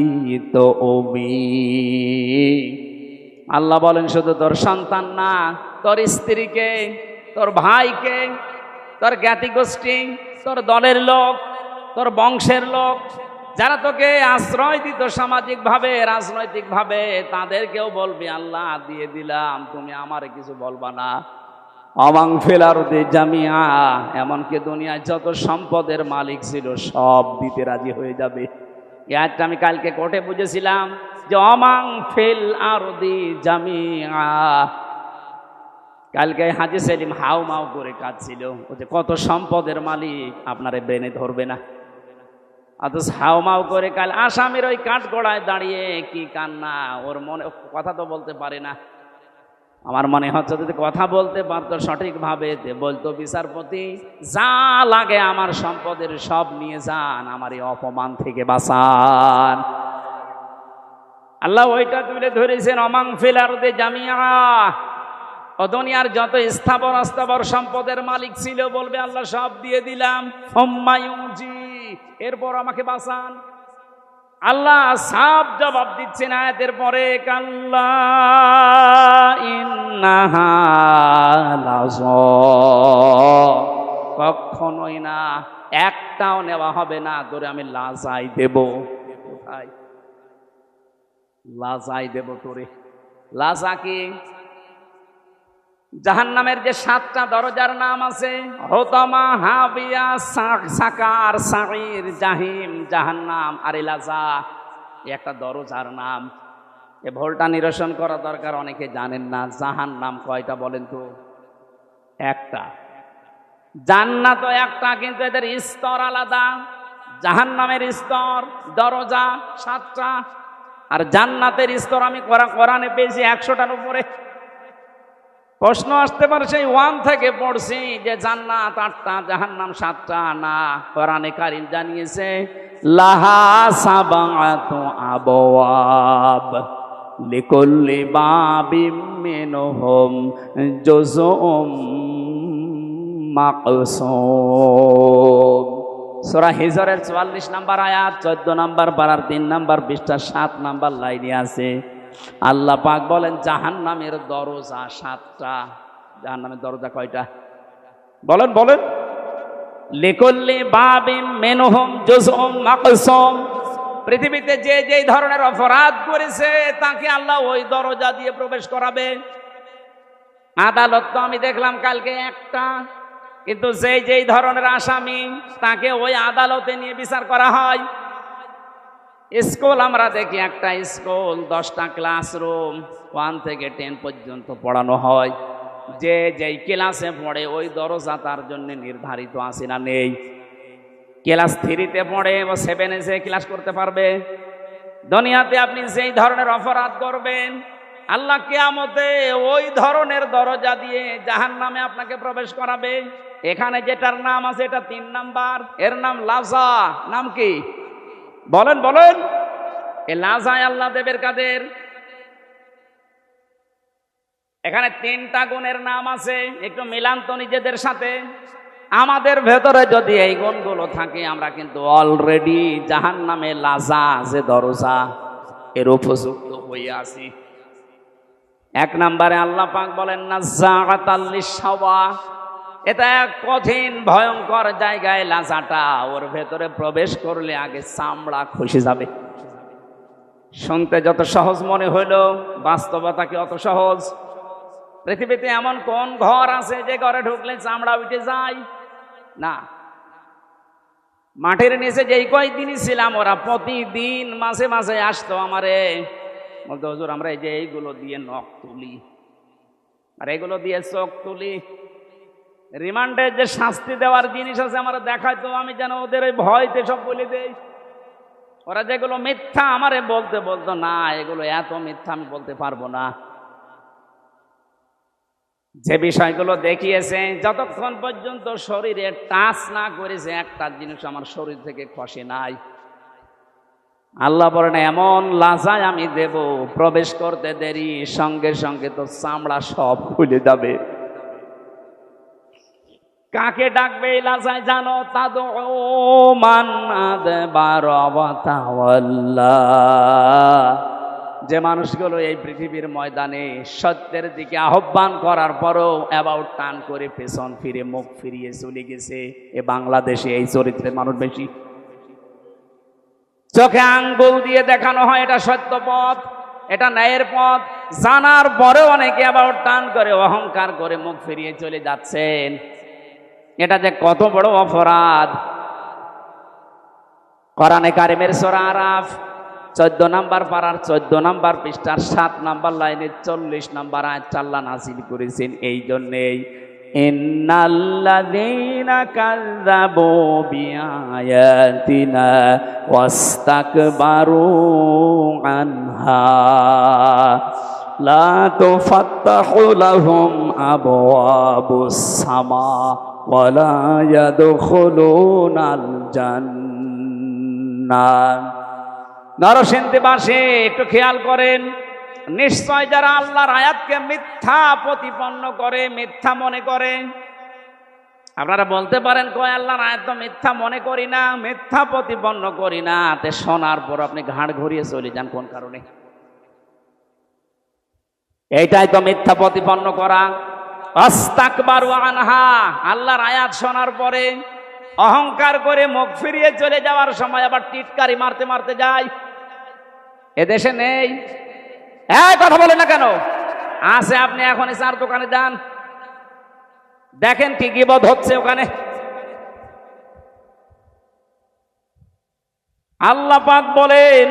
تؤويه। আল্লাহ বলেন, শুধু তোর সন্তান না, তোর স্ত্রীকে, তোর ভাইকে, তোর জ্ঞাতি গোষ্ঠী, তোর দলের লোক, তোর বংশের লোক, যারা তোকে আশ্রয় দিত সামাজিকভাবে রাজনৈতিকভাবে, তাদেরকেও বলবি আল্লাহ দিয়ে দিলাম, তুমি আমারে কিছু বলবা না। অমাং ফেলারুদে জামিয়া, এমনকি দুনিয়ায় যত সম্পদের মালিক ছিল সব দিতে রাজি হয়ে যাবে। এটা আমি কালকে কোর্টে বুঝেছিলাম, যে অমাং ফেল আরদি জামিয়া। কালকে হাজি সেলিম হাউ মাউ করে কাঁদছিল, ও যে কত সম্পদের মালিক আপনারে ব্রেনে ধরবে না। অথচ হাউ মাউ করে কাল আসামির ওই কাঠগড়ায় দাঁড়িয়ে কি কান্না, ওর মনে কথা তো বলতে পারে না। আমার মনে হচ্ছে যদি কথা বলতে পারতো সঠিকভাবে, বলতো, বিচারপতি যা লাগে আমার সম্পদের সব নিয়ে যান, আমার এই অপমান থেকে বাঁচান। আল্লাহ ওইটা তুলে ধরেছেন, অমাং ফিল আরদি জামিয়া। ও দুনিয়ার যত স্থাবর অস্থাবর সম্পদের মালিক ছিল বলবে আল্লাহ সব দিয়ে দিলাম, হুম্মায়ুজি, এরপর আমাকে বাঁচান। আল্লাহ সব জবাব দিচ্ছেন আয়াতের পরে, কাল্লা ইন্নাহা লাযা, কখনোই না, একটাও নেওয়া হবে না, তোরে আমি লাজাই দেব। কোথায় লাজাই দেব তোরে? লাজা কি? জাহান্নামের যে 7টা দরজার নাম আছে, হোতামা, হাবিয়া, সাকার, সাঈর, জাহিম, জাহান্নাম আর লাজা, একটা দরজার নাম। এ ভুলটা নিরসন করা দরকার, অনেকে জানেন না। জাহান্নাম কয়টা বলেন তো? একটা। জান্নাত একটা, কিন্তু এদের স্তর আলাদা। জাহান্নামের স্তর দরজা 7টা, আর জান্নাতের স্তর আমি কোরআনে পেয়েছি 100টার উপরে। প্রশ্ন আসতে পারে, সেই 1 থেকে পড়ছি যে জান্নাত 8টা, জাহান্নাম 7টা। না, কোরআনে কারীম জানিয়েছে লাহা সাবাতু আবওয়াব লিকুল্লি বাবিম মিনহুম জুজউম মাকসুম। সূরা হিজরের 44 নম্বর আয়াত 14 নম্বর পারার 3 নম্বর পৃষ্ঠা 7 নম্বর লাইনে আছে। আল্লাহ পাক বলেন জাহান্নামের দরজা 7টা। জাহান্নামের দরজা কয়টা বলেন বলেন? লিকুল্লি বাবিম মিনহুম জুজউম মাকসুম। পৃথিবীতে যে যেই ধরনের অপরাধ করেছে তাকে আল্লাহ ওই দরজা দিয়ে প্রবেশ করাবে। আদালত তো আমি দেখলাম কালকে একটা, কিন্তু যেই ধরনের আসামি তাকে ওই আদালতে নিয়ে বিচার করা হয়। স্কুল আমরা দেখি একটা স্কুল 10টা ক্লাসরুম 1 থেকে 10 পর্যন্ত পড়ানো হয়। যে যেই ক্লাসে পড়ে ওই দরজা তার জন্য নির্ধারিত আছে না নেই? ক্লাস 3-তে পড়ে ও 7-এ যে ক্লাস করতে পারবে। দুনিয়াতে আপনি যেই ধরনের অপরাধ করবেন আল্লাহ কিয়ামতে ওই ধরনের দরজা দিয়ে জাহান্নামে আপনাকে প্রবেশ করাবে। এখানে যেটার নাম আছে এটা 3 নাম্বার, এর নাম লাজা। নাম কি বলেন বলেন? এই লাজায় আল্লাহ দেবের কাদের? এখানে 3টা গুণের নাম আছে, একটু মিলান তো নিজেদের সাথে। আমাদের ভেতরে যদি এই গুণগুলো থাকে আমরা কিন্তু অলরেডি জাহান্নামে লাজা যে দরজা এর উপযুক্ত হয়ে আছি। 1 নম্বরে আল্লাহ পাক বলেন নাযাআতাল লিশাওয়া। এটা এক কঠিন ভয়ঙ্কর জায়গায় লাজাটা, ওর ভেতরে প্রবেশ করলে আগে চামড়া খসে যাবে। শুনতে যত সহজ মনে হইল বাস্তবতা কি অত সহজ? পৃথিবীতে এমন কোন ঘর আছে যে ঘরে ঢুকলে চামড়া উঠে যায় না? মাটির নিচে যেই কয়েকদিনই ছিলাম ওরা প্রতিদিন মাঝে মাঝে আসতো আমারে, বলতো হুজুর আমরা এই যে এইগুলো দিয়ে নখ তুলি আর এগুলো দিয়ে চোখ তুলি, রিমান্ডে যে শাস্তি দেওয়ার জিনিস আছে আমার দেখাইতো, আমি যেন ওদের ওই ভয়তে সব বলে দেই। ওরা যেগুলো মিথ্যা আমারে বলতে বলতো না এগুলো এত মিথ্যা আমি বলতে পারবো না। যে বিষয়গুলো দেখিয়েছে যতক্ষণ পর্যন্ত শরীরে টাচ না করেছে একটা জিনিস আমার শরীর থেকে খসে নাই। আল্লাহ বলেন এমন লাজায় আমি দেব প্রবেশ করতে দেরি সঙ্গে সঙ্গে তো চামড়া সব খুলে যাবে। কাকে ডাকবে এই লাজায় জানো? তাদউ মান আদবার ওয়া তাওয়াল্লা। যে মানুষগুলো এই পৃথিবীর ময়দানে সত্যের দিকে আহ্বান করার পরও অ্যাবাউট টার্ন করে পেছন ফিরে মুখ ফিরিয়ে চলে গেছে, এ বাংলাদেশে এই চরিত্রের মানুষ বেশি। চোখে আঙ্গুল দিয়ে দেখানো হয় এটা সত্য পথ, এটা ন্যায়ের পথ, জানার পরেও অনেকে অ্যাবাউট টার্ন করে অহংকার করে মুখ ফিরিয়ে চলে যাচ্ছেন। এটা যে কত বড় অপরাধ। কোরআনে কারিমের সূরা আরাফ 14 নম্বর পারার 14 নম্বর পৃষ্ঠার 7 নম্বর লাইনে 40 নম্বর আয়াত আল্লাহ নাযিল করেছেন এই জন্যেই, ইন্নাল্লাযীনা কাযযাবু বিআয়াতিনা ওয়াস্তাকবারু আনহা লা তুফাত্তাহু লাহুম আবওয়াবুস সামা ওয়া লা ইয়াদখুলুনাল জান্নাহ। নরসিংদীবাসী একটু খেয়াল করেন, নিশ্চয় যারা আল্লাহর আয়াতকে মিথ্যা প্রতিপন্ন করে, মিথ্যা মনে করে। আপনারা বলতে পারেন কয় আল্লাহর আয়াত তো মিথ্যা মনে করি না, মিথ্যা প্রতিপন্ন করি না, তে শোনার পর আপনি ঘাড় ঘুরিয়ে চলে যান কোন কারণে? এইটাই তো মিথ্যা প্রতিপন্ন করা। আস্তাকবারু আনহা, আল্লাহর আয়াত শোনার পরে অহংকার করে মুখ ফিরিয়ে চলে যাওয়ার সময় আবার টিটকারি মারতে মারতে যায়। এদেশে নেই? কথা বলে না কেন? আছে। আপনি এখন চার দোকানে যান, দেখেন কি গীবত হচ্ছে ওখানে। আল্লাহ পাক বলেন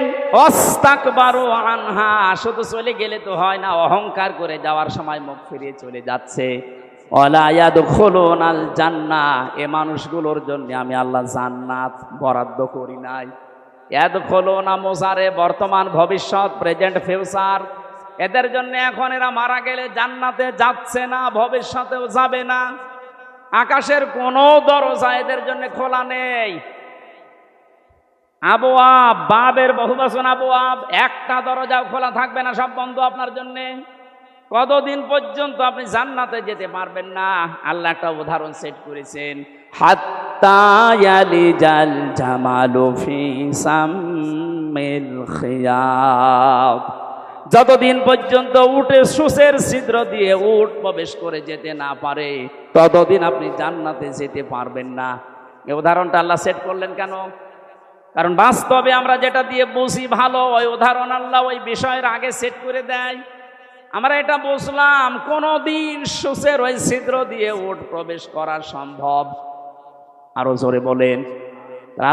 আস্তাকবারু আনহা, শুধু চলে গেলে তো হয় না, অহংকার করে যাওয়ার সময় মুখ ফিরিয়ে চলে যাচ্ছে। ওয়ালা ইয়াদখুলুনাল জান্নাহ, এ মানুষগুলোর জন্য আমি আল্লাহ জান্নাত বরাদ্দ করি নাই। ইয়াদখুলুনা মুজারে বর্তমান ভবিষ্যৎ, প্রেজেন্ট ফিউচার। এদের জন্য এখন এরা মারা গেলে জান্নাতে যাচ্ছে না, ভবিষ্যতেও যাবে না। আকাশের কোনো দরজা এদের জন্য খোলা নেই। আবওয়াব, বাবের বহুবচন আবওয়াব, একটা দরজাও খোলা থাকবে না, সব বন্ধ আপনার জন্য। কতদিন পর্যন্ত আপনি জান্নাতে যেতে পারবেন না? আল্লাহ একটা উদাহরণ সেট করেছেন, হাত্তা হাত্তা ইয়ালিজাল জামালু ফি সাম্মিল খিয়াত, যতদিন পর্যন্ত উটে সূচের ছিদ্র দিয়ে উট প্রবেশ করে যেতে না পারে ততদিন আপনি জান্নাতে যেতে পারবেন না। এই উদাহরণটা আল্লাহ সেট করলেন কেন? কারণ বাস্তবে আমরা যেটা দিয়ে বুঝি ভালো, ওই উদাহরণ আল্লাহ ওই বিষয়ের আগে সেট করে দেয়। আমরা এটা বুঝলাম কোনদিন সূচের ওই ছিদ্র দিয়ে উট প্রবেশ করা সম্ভব? আরো জোরে বলেন।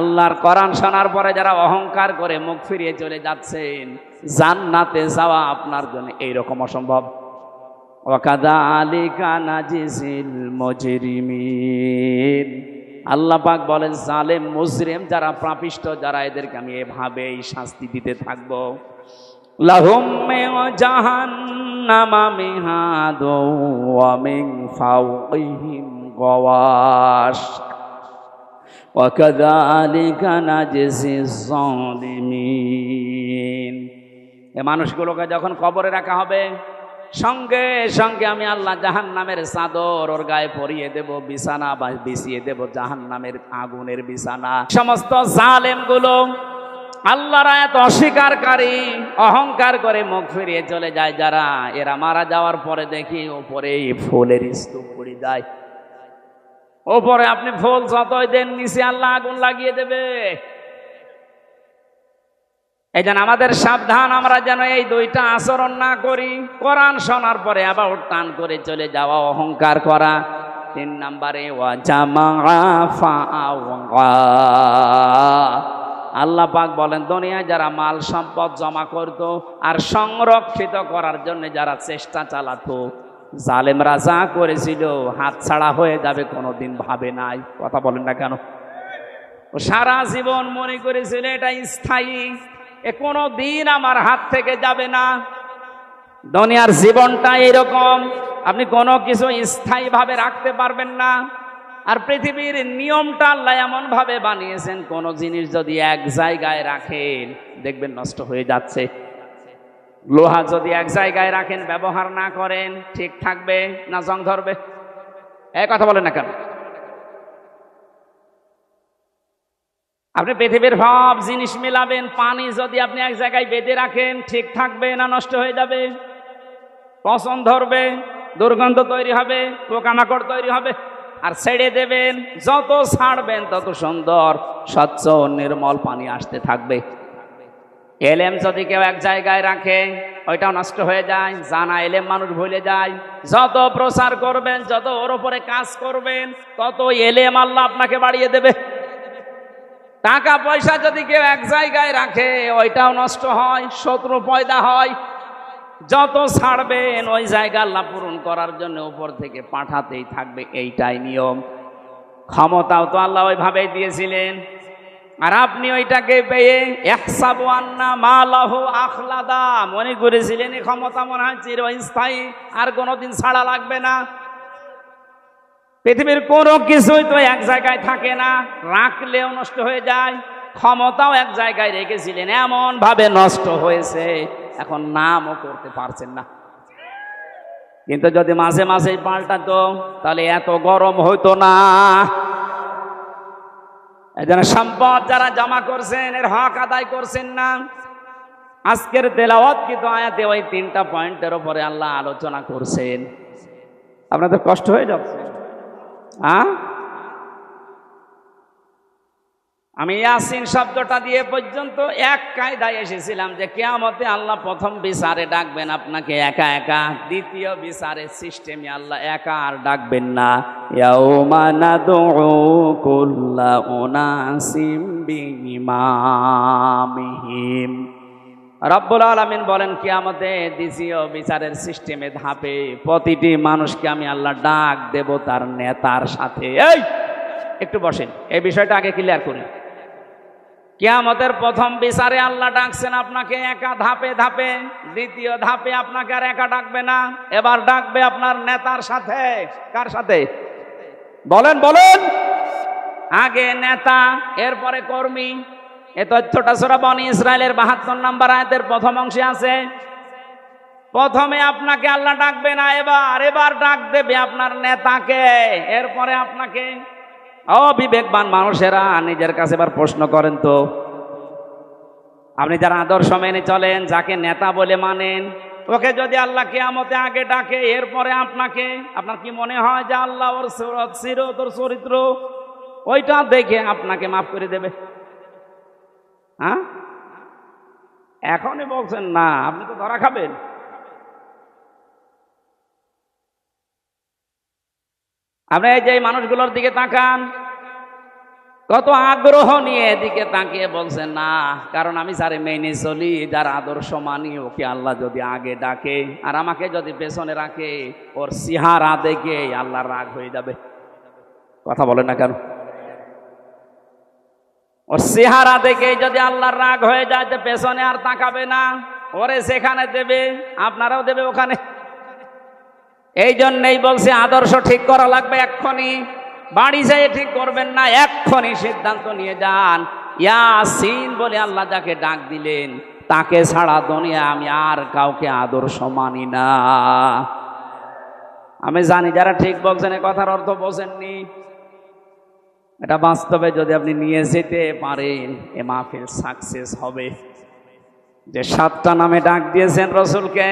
আল্লাহর কোরআন শোনার পরে যারা অহংকার করে মুখ ফিরিয়ে চলে যাচ্ছেন, জান্নাতে যাওয়া আপনার জন্য এইরকম অসম্ভব। ওয়াকাযালিকা নাজিজিল মুজরিমিন, আল্লাহ পাক বলেন জালেম মুজরিম যারা পাপিষ্ঠ যারা, এদেরকে আমি এভাবেই শাস্তি দিতে থাকবো। লাহুম মিন জাহান্নামা মিহাদু ওয়া মিন ফাওকিহিম গাওয়াশ ওয়াকাযালিকা নাজিজিজ যালিমিন। এই মানুষগুলোকে যখন কবরে রাখা হবে, সঙ্গে সঙ্গে আমি আল্লাহ জাহান্নামের চাদর ওর গায়ে পরিয়ে দেব, বিছানা বা বিছিয়ে দেব জাহান্নামের আগুনের বিছানা। সমস্ত জালেমগুলো আল্লাহর আয়াত অস্বীকারী, অহংকার করে মুখ ফিরিয়ে চলে যায় যারা, এরা মারা যাওয়ার পরে দেখি ওপরে ফুলের স্তূপ পড়ে যায়। ওপরে আপনি ফুল যতই দেন, নিচে আল্লাহ আগুন লাগিয়ে দেবে। এই জন্য আমাদের সাবধান, আমরা যেন এই দুইটা আচরণ না করি। কোরআন শোনার পরে আবার টান করে চলে যাওয়া, অহংকার করা। 3 নম্বরে ওয়া জামাআ ফাআওয়া, আল্লাহ পাক বলেন দুনিয়ায় যারা মাল সম্পদ জমা করত আর সংরক্ষিত করার জন্য যারা চেষ্টা চালাতো, জালেমরা যা করেছিল হাত ছাড়া হয়ে যাবে কোনোদিন ভাবে নাই। কথা বলেন না কেন? সারা জীবন মনে করেছিল এটা স্থায়ী, এ কোনো দিন আমার হাত থেকে যাবে না। দুনিয়ার জীবনটা এরকম, আপনি কোনো কিছু স্থায়ীভাবে রাখতে পারবেন না। আর পৃথিবীর নিয়মটা আল্লাহ এমন ভাবে বানিয়েছেন, কোন জিনিস যদি এক জায়গায় রাখেন দেখবেন নষ্ট হয়ে যাচ্ছে। লোহা যদি এক জায়গায় রাখেন, ব্যবহার না করেন, ঠিক থাকবে না জং ধরবে? এই কথা বলেন না কেন? আপনি পৃথিবীর সব জিনিস মিলাবেন, পানি যদি আপনি এক জায়গায় বেঁধে রাখেন ঠিক থাকবে না নষ্ট হয়ে যাবে? পচন ধরবে, দুর্গন্ধ তৈরি হবে, পোকামাকড় তৈরি হবে। আর ছেড়ে দেবেন, যত ছাড়বেন তত সুন্দর স্বচ্ছ নির্মল পানি আসতে থাকবে। এলেম যদি কেউ এক জায়গায় রাখে ওইটাও নষ্ট হয়ে যায়, জানা এলেম মানুষ ভুলে যায়। যত প্রচার করবেন, যত ওর উপরে কাজ করবেন, তত এলেম আল্লাহ আপনাকে বাড়িয়ে দেবে। টাকা পয়সা যদি কেউ এক জায়গায় রাখে ওইটাও নষ্ট হয়, শত্রু পয়দা হয়। যত ছাড়বেন ওই জায়গা আল্লাহ পূরণ করার জন্য উপর থেকে পাঠাতেই থাকবে, এইটাই নিয়ম। ক্ষমতাও তো আল্লাহ ওইভাবেই দিয়েছিলেন, আর আপনি ওইটাকে পেয়ে ইহসাবু আন্না মালাহু আখলাদা, মনে করেছিলেন এই ক্ষমতা মনে হয় চিরস্থায়ী, আর কোনোদিন ছাড়া লাগবে না। পৃথিবীর কোনো কিছুই তো এক জায়গায় থাকে না, রাখলেও নষ্ট হয়ে যায়। ক্ষমতাও এক জায়গায় রেখেছিলেন, এমন ভাবে নষ্ট হয়েছে এখন নামও করতে পারছেন না। কিন্তু যদি মাঝে মাঝে পাল্টাতো তাহলে এত গরম হইতো না। এজন্য সম্পদ যারা জমা করছেন এর হক আদায় করছেন না। আজকের তেলাওয়াত কিন্তু আয়াতে ওই 3টা পয়েন্টের উপরে আল্লাহ আলোচনা করছেন। আপনাদের কষ্ট হয়ে যাচ্ছে? আমি ইয়াসিন শব্দটা দিয়ে পর্যন্ত এক কায়দায় এসেছিলাম যে কিয়ামতে আল্লাহ প্রথম বিচারে ডাকবেন আপনাকে একা একা, দ্বিতীয় বিচারের সিস্টেমে আল্লাহ একা আর ডাকবেন না। ইয়াউমা নাদউ কুল্লা উনাসিম বিইমামিহিম। রব্বুল আলামিন বলেন কিয়ামতে দ্বিতীয় বিচারের সিস্টেমে ধাপে প্রতিটি মানুষকে আমি আল্লাহ ডাক দেব তার নেতার সাথে। এই একটু বসেন, এই বিষয়টা আগে ক্লিয়ার করি। কিয়ামতের প্রথম বিচারে আল্লাহ ডাকছেন আপনাকে একা ধাপে ধাপে, দ্বিতীয় ধাপে আপনাকে আর একা ডাকবে না, এবার ডাকবে আপনার নেতার সাথে। কার সাথে বলেন বলেন? আগে নেতা, এরপরে কর্মী। এ তথ্যটা সূরা বনী ইসরাইলের 72 নম্বর আয়াতের প্রথম অংশে আছে। প্রথমে আপনাকে আল্লাহ ডাকবে না, এবার ডাক দেবে আপনার নেতাকে, এরপরে আপনাকে। অবিবেকবান মানুষেরা নিজের কাছে এবার প্রশ্ন করেন তো, আপনি যারা আদর্শ মেনে চলেন, যাকে নেতা বলে মানেন, ওকে যদি আল্লাহ কিয়ামতে আগে ডাকে, এরপরে আপনাকে, আপনার কি মনে হয় যে আল্লাহ ওর সিরত ওর চরিত্র ওইটা দেখে আপনাকে মাফ করে দেবে? হ্যাঁ, এখনই বলছেন না, আপনি তো ধরা খাবেন। আপনি এই যে মানুষগুলোর দিকে তাকান, কত আগ্রহ নিয়ে এদিকে তাকিয়ে বলছেন না, কারণ আমি যারে মেনে চলি, যার আদর্শ মানি, ওকে আল্লাহ যদি আগে ডাকে আর আমাকে যদি পেছনে রাখে, ওর চেহারা দেখে আল্লাহর রাগ হয়ে যাবে। কথা বলেন না কেন? ওর চেহারা দেখে যদি আল্লাহর রাগ হয়ে যায়, তো পেছনে আর তাকাবে না, ওরে সেখানে দেবে, আপনারাও দেবে ওখানে। এই জন্যই বলছে আদর্শ ঠিক করা লাগবে এক্ষুনি। বাড়ি যেয়ে ঠিক করবেন না, এক্ষুনি সিদ্ধান্ত নিয়ে যান। ইয়াসিন বলে আল্লাহ যাকে ডাক দিলেন, তাকে ছাড়া দুনিয়া আমি আর কাউকে আদর্শ মানি না। আমি জানি যারা ঠিক বলছেন, এ কথার অর্থ বোঝেননি। এটা বাস্তবে যদি আপনি নিয়ে যেতে পারেন, এ মাহফিল সাকসেস হবে। যে 7টা নামে ডাক দিয়েছেন রসুলকে,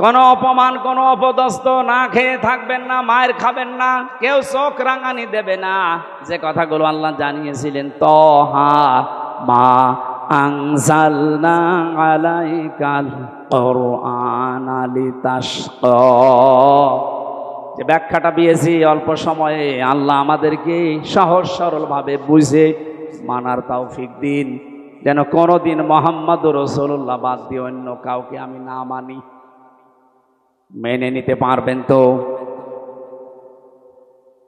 কোনো অপমান, কোনো অপদস্থ না খেয়ে থাকবেন না, মায়ের খাবেন না, কেউ চোখ রাঙানি দেবে না। যে কথাগুলো আল্লাহ জানিয়েছিলেন, তহা মা আনজালনা আলাইকাল কুরআনা লিতাশকা, যে ব্যাখ্যাটা দিয়েছি অল্প সময়ে, আল্লাহ আমাদেরকে সহজ সরল ভাবে বুঝে মানার তৌফিক দিন, যেন কোনোদিন মুহাম্মদুর রাসূলুল্লাহ বাদ দিয়ে অন্য কাউকে আমি না মানি। মেনে নিতে পারবেন তো?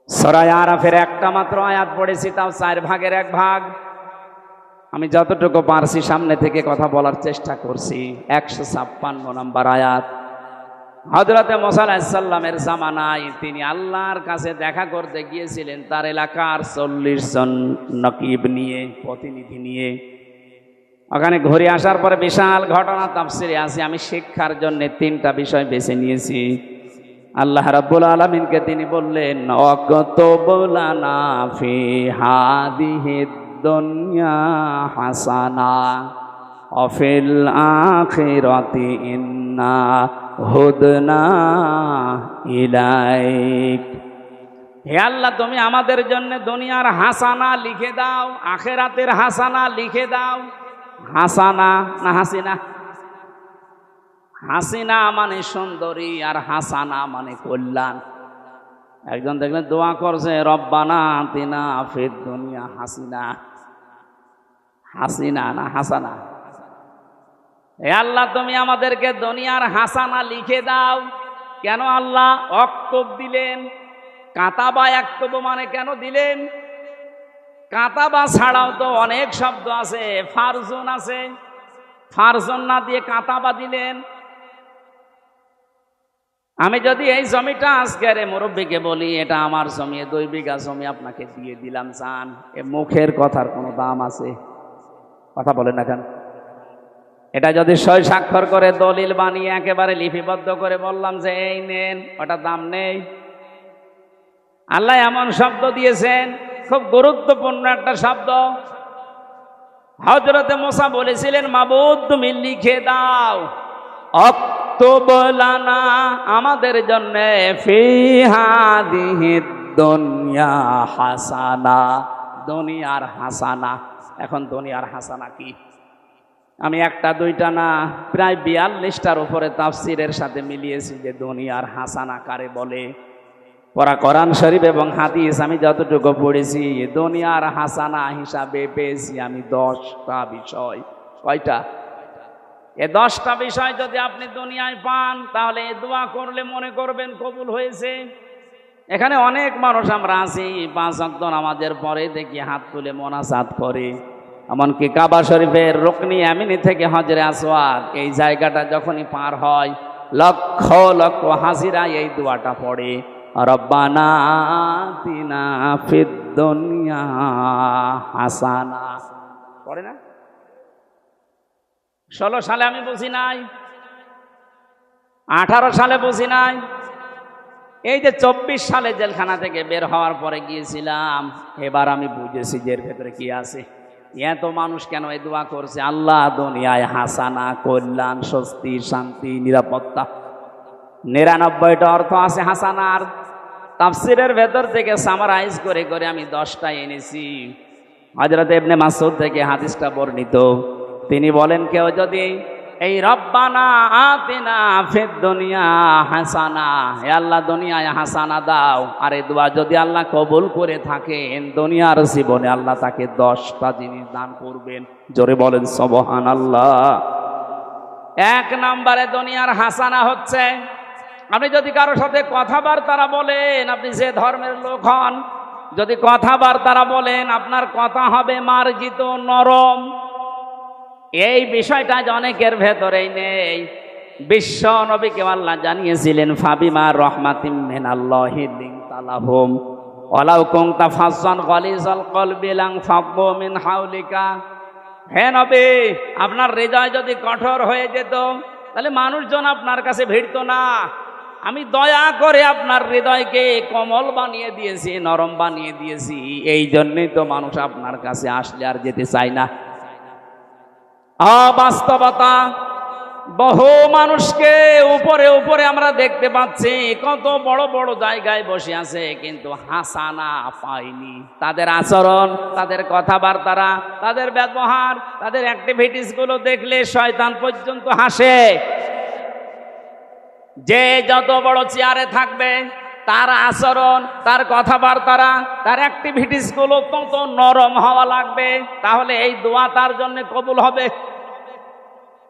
সূরা আরাফের একটা মাত্র আয়াত পড়েছি, তাও 4 ভাগের 1 ভাগ। আমি যতটুকু পারছি সামনে থেকে কথা বলার চেষ্টা করছি। 156 নম্বর আয়াত। হযরতে মুসা আলাইহিস সালামের জামানায় তিনি আল্লাহর কাছে দেখা করতে গিয়েছিলেন, তার এলাকার 40 জন নকিব নিয়ে, প্রতিনিধি নিয়ে। ওখানে ঘুরে আসার পরে বিশাল ঘটনা তাফসিরে আছে। আমি শিক্ষার জন্য 3টা বিষয় বেছে নিয়েছি। আল্লাহ রাব্বুল আলামিনকে তিনি বললেন, ওয়াকতুব লানা ফি হাদিহিদ দুনিয়া হাসানা ওয়া ফিল আখিরাতি ইন্না হুদনা ইলাইক। হে আল্লাহ, তুমি আমাদের জন্য দুনিয়ার হাসানা লিখে দাও, আখিরাতের হাসানা লিখে দাও। হাসানা না হাসিনা? হাসিনা মানে সুন্দরী, আর হাসানা মানে কল্যাণ। একজন দেখলেন দোয়া করছে, রব্বানা আতিনা ফিদ দুনিয়া হাসিনা। হাসিনা না হাসানা? হে আল্লাহ, তুমি আমাদেরকে দুনিয়ার হাসানা লিখে দাও। কেন আল্লাহ অক্তব দিলেন? কাতাবা একতব মানে কেন দিলেন? কাতাবা ছাড়াও তো অনেক শব্দ আছে, ফারজুন আছে, ফারজুন না দিয়ে কাতাবা দিলেন। আমি যদি এই জমিটা আজকের মুরব্বীকে বলি, এটা আমার জমি, 2 বিঘা জমি আপনাকে দিয়ে দিলাম, জান, এ মুখের কথার কোনো দাম আছে? কথা বলেন না কেন? এটা যদি সই স্বাক্ষর করে দলিল বানিয়ে একেবারে লিপিবদ্ধ করে বললাম যে এই নেন, ওটা দাম নেই। আল্লাহ এমন শব্দ দিয়েছেন, খুব গুরুত্বপূর্ণ একটা শব্দ। হযরতে মুসা বলেছিলেন, মাবুদ তুমি লিখে দাও, অক্তুব লানা, আমাদের জন্য, ফি হাদিহিদ দুনিয়া হাসানা, দুনিয়ার হাসানা। এখন দুনিয়ার হাসানা কি? আমি 1টা 2টা না, প্রায় 42টার উপরে তাফসিরের সাথে মিলিয়েছি যে দুনিয়ার হাসানা কারে বলে। পড়া কোরআন শরীফ এবং হাদিস আমি যতটুকু পড়েছি, দুনিয়ার হাসানা হিসাবে পেয়েছি আমি 10টা বিষয়। কয়টা? এই 10টা বিষয় যদি আপনি দুনিয়ায় পান, তাহলে দোয়া করলে মনে করবেন কবুল হয়েছে। এখানে অনেক মানুষ আমরা আছি, 5 ওয়াক্ত নামাজের পরে দেখি হাত তুলে মোনাজাত করে। এমনকি কাবা শরীফের রুকনি ইয়ামিনি থেকে হজরে আসওয়াদ, এই জায়গাটা যখনই পার হয়, লক্ষ লক্ষ হাজিরা এই দোয়াটা পড়ে, রব্বানা আতিনা ফিদ দুনিয়া হাসানা। পড়ে না? 16 সালে আমি বুঝি নাই, 18 সালে বুঝি নাই, এই যে 24 সালে জেলখানা থেকে বের হওয়ার পরে গিয়েছিলাম, এবার আমি বুঝেছি যে এর ভেতরে কি আছে। এত মানুষ কেন এই দোয়া করছে, আল্লাহ দুনিয়ায় হাসানা, কল্যাণ, স্বস্তি, শান্তি, নিরাপত্তা। 99টা অর্থ আছে হাসানার। তাফসিরের ভেতর থেকে সামারাইজ করে করে আমি 10টা এনেছি। হযরত ইবনে মাসউদ থেকে হাদিসটা বর্ণিত। তিনি বলেন, কেউ যদি এই রব্বানা আতিনা ফিদ দুনিয়া হাসানা, হে আল্লাহ দুনিয়ায় হাসানা দাও, আর এই দোয়া যদি আল্লাহ কবুল করে থাকেন, দুনিয়ার জীবনে আল্লাহ তাকে 10টা জিনিস দান করবেন। জোরে বলেন সুবহানাল্লাহ। 1 নম্বরে দুনিয়ার হাসানা হচ্ছে, আপনি যদি কারোর সাথে কথাবার্তা বলেন, আপনি যে ধর্মের লোক হন, যদি কথাবার্তা বলেন, আপনার কথা হবে মার্জিত, নরম। এই বিষয়টা অনেকের ভেতরেই নেই। বিশ্ব নবীকে আল্লাহ জানিয়েছিলেন, ফাবিমা রহমাতিম মিনাল্লাহি লিনতা লাহুম ওয়ালাউ কুনতা ফাজ্জান গালিজাল কলবি লানফাদ্দু মিন হাওলিকা। হে নবী, আপনার হৃদয় যদি কঠোর হয়ে যেত, তাহলে মানুষজন আপনার কাছে ভিড়তো না। আমি দয়া করে আপনার হৃদয়কে কোমল বানিয়ে দিয়েছি, নরম বানিয়ে দিয়েছি। এই জন্যই তো মানুষ আপনার কাছে আসলে আর যেতে চায় না। অবাস্তবতা, বহু মানুষকে উপরে উপরে আমরা দেখতে পাচ্ছি, কত বড় বড় জায়গায় বসে আছে, কিন্তু হাসানা পায়নি। তাদের আচরণ, তাদের কথাবার্তা, তাদের ব্যবহার, তাদের অ্যাক্টিভিটিস গুলো দেখলে শয়তান পর্যন্ত হাসে। যে যত বড় চেয়ারে থাকবে, তার আচরণ, তার কথাবার্তা, তার অ্যাক্টিভিটিস গুলো তত নরম হওয়া লাগবে, তাহলে এই দোয়া তার জন্য কবুল হবে।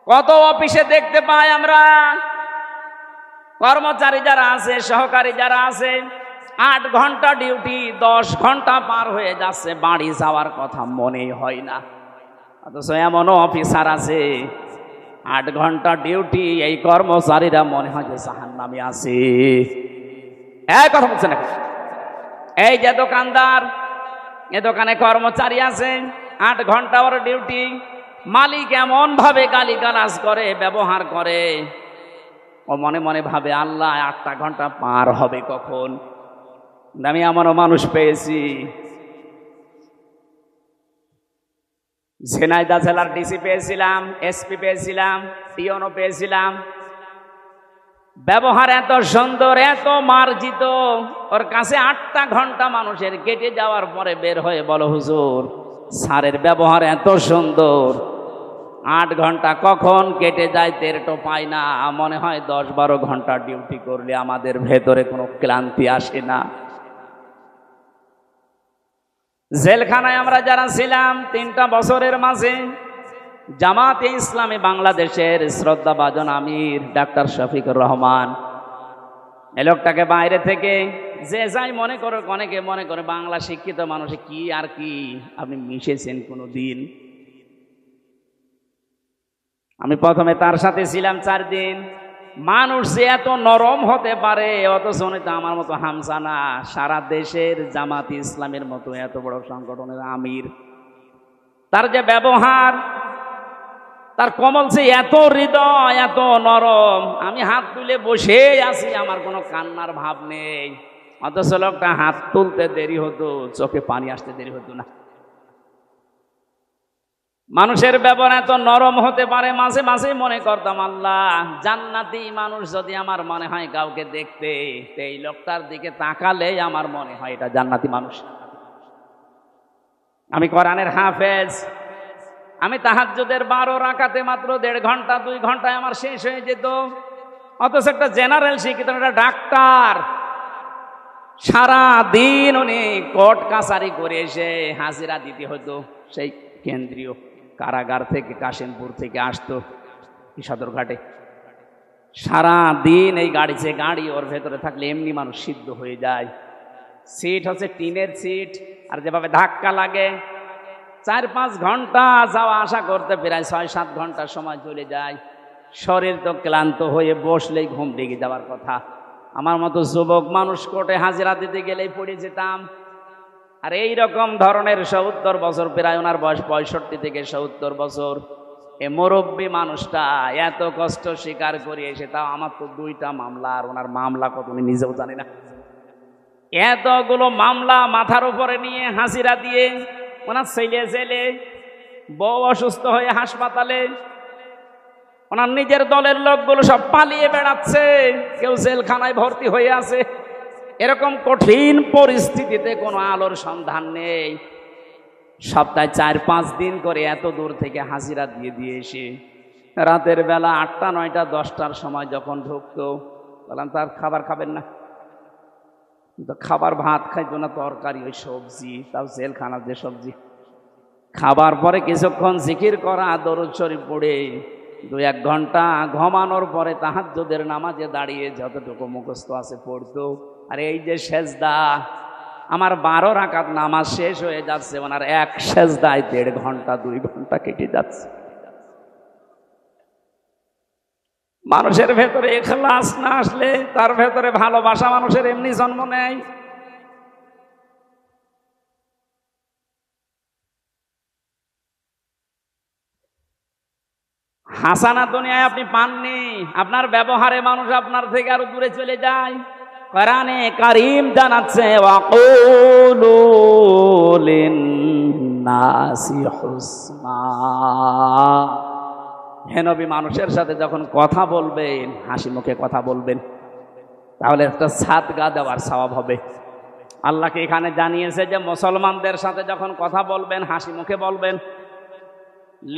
কত অফিসে দেখতে পাই আমরা, কর্মচারী যারা আছে, সহকারী যারা আছে, 8 ঘন্টা ডিউটি, 10 ঘন্টা পার হয়ে যাচ্ছে, বাড়ি যাওয়ার কথা মনেই হয় না। অথচ এমনও অফিসার আছে, 8 ঘন্টা ডিউটি, এই কর্মচারীরা মনে হয় যে জাহান্নামে আছে। এই কথা বলছে না। এই যে দোকানদার, এ দোকানে কর্মচারী আছে, 8 ঘন্টা ওর ডিউটি, মালিক এমন ভাবে গালিগালাজ করে, ব্যবহার করে, ও মনে মনে ভাবে আল্লাহ 8টা ঘন্টা পার হবে কখন। আমি এমনও মানুষ পেয়েছি, ঝিনাইদহ জেলার ডিসি পেয়েছিলাম, এসপি পেয়েছিলাম, টিওনও পেয়েছিলাম। ব্যবহার এত সুন্দর, এত মার্জিত, ওর কাছে 8টা ঘন্টা মানুষের কেটে যাওয়ার পরে বের হয়ে বলো, হুজুর স্যারের ব্যবহার এত সুন্দর, 8 ঘন্টা কখন কেটে যায় টের তো পাই না। মনে হয় 10-12 ঘন্টা ডিউটি করলে আমাদের ভেতরে কোনো ক্লান্তি আসে না। জেলখানায় আমরা যারা ছিলাম 3টা বছরের মাঝে, জামাতে ইসলামী বাংলাদেশের শ্রদ্ধাভাজন আমির ডাক্তার শফিকুর রহমান, এই লোকটাকে বাইরে থেকে যে যাই মনে করে, অনেকে মনে করে বাংলা শিক্ষিত মানুষ কি আর কি, আপনি মিশেছেন কোনো দিন? আমি প্রথমে তার সাথে ছিলাম 4 দিন। মানুষ যে এত নরম হতে পারে, অথচ উনি তো আমার মতো হামজা না, সারা দেশের জামাত ইসলামের মতো এত বড় সংগঠনের আমির। তার যে ব্যবহার, তার কোমল যে এত হৃদয়, এত নরম, আমি হাত তুলে বসে আছি, আমার কোনো কান্নার ভাব নেই। অথচ লোকটা হাত তুলতে দেরি হতো, চোখে পানি আসতে দেরি হতো না। মানুষের ব্যবহার এত নরম হতে পারে, মাঝে মাঝে মনে করতাম আল্লাহ জান্নাতি মানুষ যদি আমার মনে হয় কাউকে দেখতে, এই লোকটার দিকে তাকালেই আমার মনে হয় এটা জান্নাতি মানুষ। আমি কোরআনের হাফেজ, আমি তাহাজ্জুদের 12 রাকাতে মাত্র 1.5 ঘন্টা 2 ঘন্টায় আমার শেষ হয়ে যেত। অথচ একটা জেনারেল শিক্ষিত, একটা ডাক্তার, সারা দিন উনি কোর্ট কাছারি করে এসে হাজিরা দিতে হতো। সেই কেন্দ্রীয় কারাগার থেকে, কাশিমপুর থেকে আসতো সদরঘাটে, সারা দিন এই গাড়ি ওর ভেতরে থাকলে এমনি মানুষ সিদ্ধ হয়ে যায়। সিট হচ্ছে টিনের সিট, আর যেভাবে ধাক্কা লাগে, 4-5 ঘন্টা যাওয়া আসা করতে প্রায় 6-7 ঘন্টা সময় চলে যায়। শরীর তো ক্লান্ত হয়ে বসলেই ঘুম লেগে যাওয়ার কথা। আমার মতো যুবক মানুষ কোর্টে হাজিরা দিতে গেলেই পড়ে যেতাম। আর এই রকম ধরনের 70 বছর, প্রায় ওনার বয়স 65 থেকে 70 বছর, এই মুরব্বী মানুষটা এত কষ্ট স্বীকার করে এসে, তাও আমার তো 2টা মামলা, আর ওনার মামলা কত উনি নিজেও জানে না। এতগুলো মামলা মাথার উপরে নিয়ে হাসিরা দিয়ে, ওনার ছেলে ছেলে বউ অসুস্থ হয়ে হাসপাতালে, ওনার নিজের দলের লোকগুলো সব পালিয়ে বেড়াচ্ছে, কেউ জেলখানায় ভর্তি হয়ে আছে। এরকম কঠিন পরিস্থিতিতে কোনো আলোর সন্ধান নেই। সপ্তাহে 4-5 দিন করে এত দূর থেকে হাজিরা দিয়ে দিয়ে এসে রাতের বেলা 8টা 9টা 10টার সময় যখন ঢুকতো, বললাম তার খাবার খাবেন না? তো খাবার ভাত খাইতো না, তরকারি ওই সবজি, তাও জেলখানার যে সবজি। খাবার পরে কিছুক্ষণ জিকির করা, দরুদ শরীফ পড়ে 2-1 ঘন্টা ঘুমানোর পরে তাহাজ্জুদের নামাজে দাঁড়িয়ে যতটুকু মুখস্থ আছে পড়তো। আর এই যে সেজদা, আমার 12 রাকাত নামাজ শেষ হয়ে যাচ্ছে, ওনার এক সেজদায় 1.5 ঘন্টা 2 ঘন্টা কেটে যাচ্ছে। মানুষের ভেতরে ইখলাস না আসলে, তার ভেতরে ভালোবাসা মানুষের এমনি জন্ম নেয়। হাসানা দুনিয়ায় আপনি পাননি, আপনার ব্যবহারে মানুষ আপনার থেকে আরো দূরে চলে যায়। কোরআনে কারীম জানাচ্ছে, ওয়াকুলু লিন-নাসি হুসনা। হে নবী, মানুষের সাথে যখন কথা বলবেন হাসি মুখে কথা বলবেন, তাহলে একটা সাদকা দেওয়ার সওয়াব হবে। আল্লাহকে এখানে জানিয়েছে যে মুসলমানদের সাথে যখন কথা বলবেন হাসি মুখে বলবেন।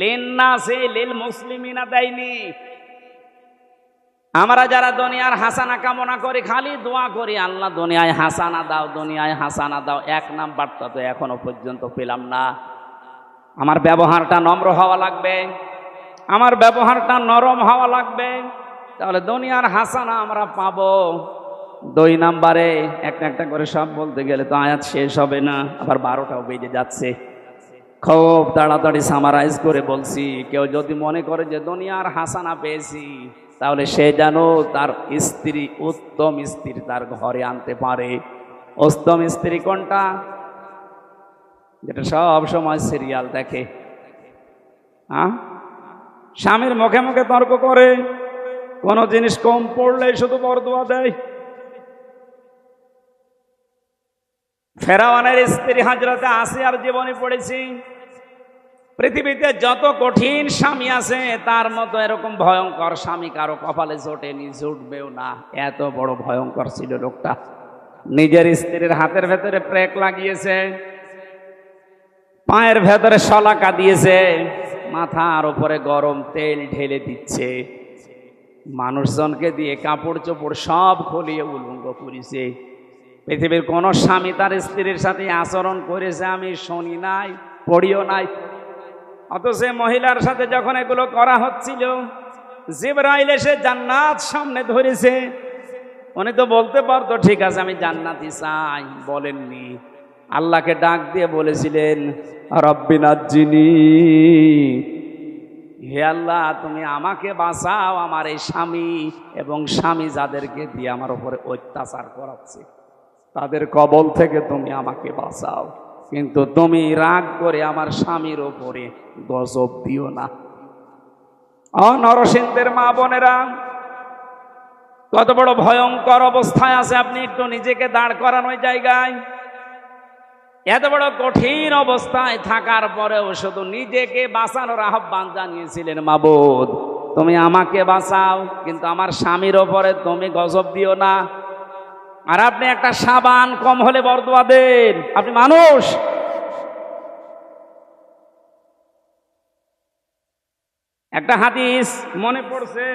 লিন-নাসি লিল মুসলিমিনা দেয়নি। আমরা যারা দুনিয়ার হাসানা কামনা করি, খালি দোয়া করি, আল্লাহ দুনিয়ায় হাসানা দাও, দুনিয়ায় হাসানা দাও, 1 নাম্বারটা তো এখনো পর্যন্ত পেলাম না। আমার ব্যবহারটা নম্র হওয়া লাগবে, আমার ব্যবহারটা নরম হওয়া লাগবে, তাহলে দুনিয়ার হাসানা আমরা পাবো। 2 নাম্বারে একটা একটা করে সব বলতে গেলে তো আয়াত শেষ হবে না, আবার 12টাও বেজে যাচ্ছে। খুব তাড়াতাড়ি সামারাইজ করে বলছি, কেউ যদি মনে করে যে দুনিয়ার হাসানা পেয়েছি, তাহলে সে যেন তার স্ত্রী, উত্তম স্ত্রী তার ঘরে আনতে পারে। উত্তম স্ত্রী কোনটা? যেটা সব সময় সিরিয়াল দেখে, স্বামীর মুখে মুখে তর্ক করে, কোন জিনিস কম পড়লে শুধু বরদোয়া দেয়। ফেরাউনের স্ত্রী হযরতে আসিয়ার জীবনী পড়েছি। পৃথিবীতে যত কঠিন স্বামী আছে, তার মতো এরকম ভয়ঙ্কর স্বামী কারো কপালে জোটেনি, জুটবেও না। এত বড় ভয়ঙ্কর ছিল লোকটা। নিজের স্ত্রীর হাতের ভেতরে প্রেক লাগিয়েছে, পায়ের ভেতরে শলাকা দিয়েছে, মাথার উপরে গরম তেল ঢেলে দিচ্ছে, মানুষজনকে দিয়ে কাপড় চোপড় সব খুলিয়ে উলঙ্গ করেছে। পৃথিবীর কোন স্বামী তার স্ত্রীর সাথে আচরণ করেছে আমি শুনি নাই, পড়িও নাই। অথচ মহিলার সাথে যখন এগুলো করা হচ্ছিল, জিবরাইল এসে জান্নাত সামনে ধরেছে। উনি তো বলতে পারতো ঠিক আছে আমি জান্নাতি চাই, বলেননি। আল্লাহকে ডাক দিয়ে বলেছিলেন, রব্বি নাজ্জিনি, হে আল্লাহ তুমি আমাকে বাঁচাও আমার এই স্বামী এবং স্বামী যাদেরকে দিয়ে আমার উপরে অত্যাচার করাচ্ছে, তাদের কবল থেকে তুমি আমাকে বাঁচাও, কিন্তু তুমি রাগ করে আমার স্বামীর ওপরে গজব দিও না। নরসিংদের মা বোনেরা, কত বড় ভয়ঙ্কর অবস্থায় আছে আপনি একটু নিজেকে দাঁড় করান ওই জায়গায়। এত বড় কঠিন অবস্থায় থাকার পরেও শুধু নিজেকে বাঁচানোর আহ্বান জানিয়েছিলেন, মাবুদ তুমি আমাকে বাঁচাও, কিন্তু আমার স্বামীর ওপরে তুমি গজব দিও না। আর আপনি একটা সাবান কম হলে বরদোয়া দেন, আপনি মানুষ। একটা হাদিস মনে পড়ছে,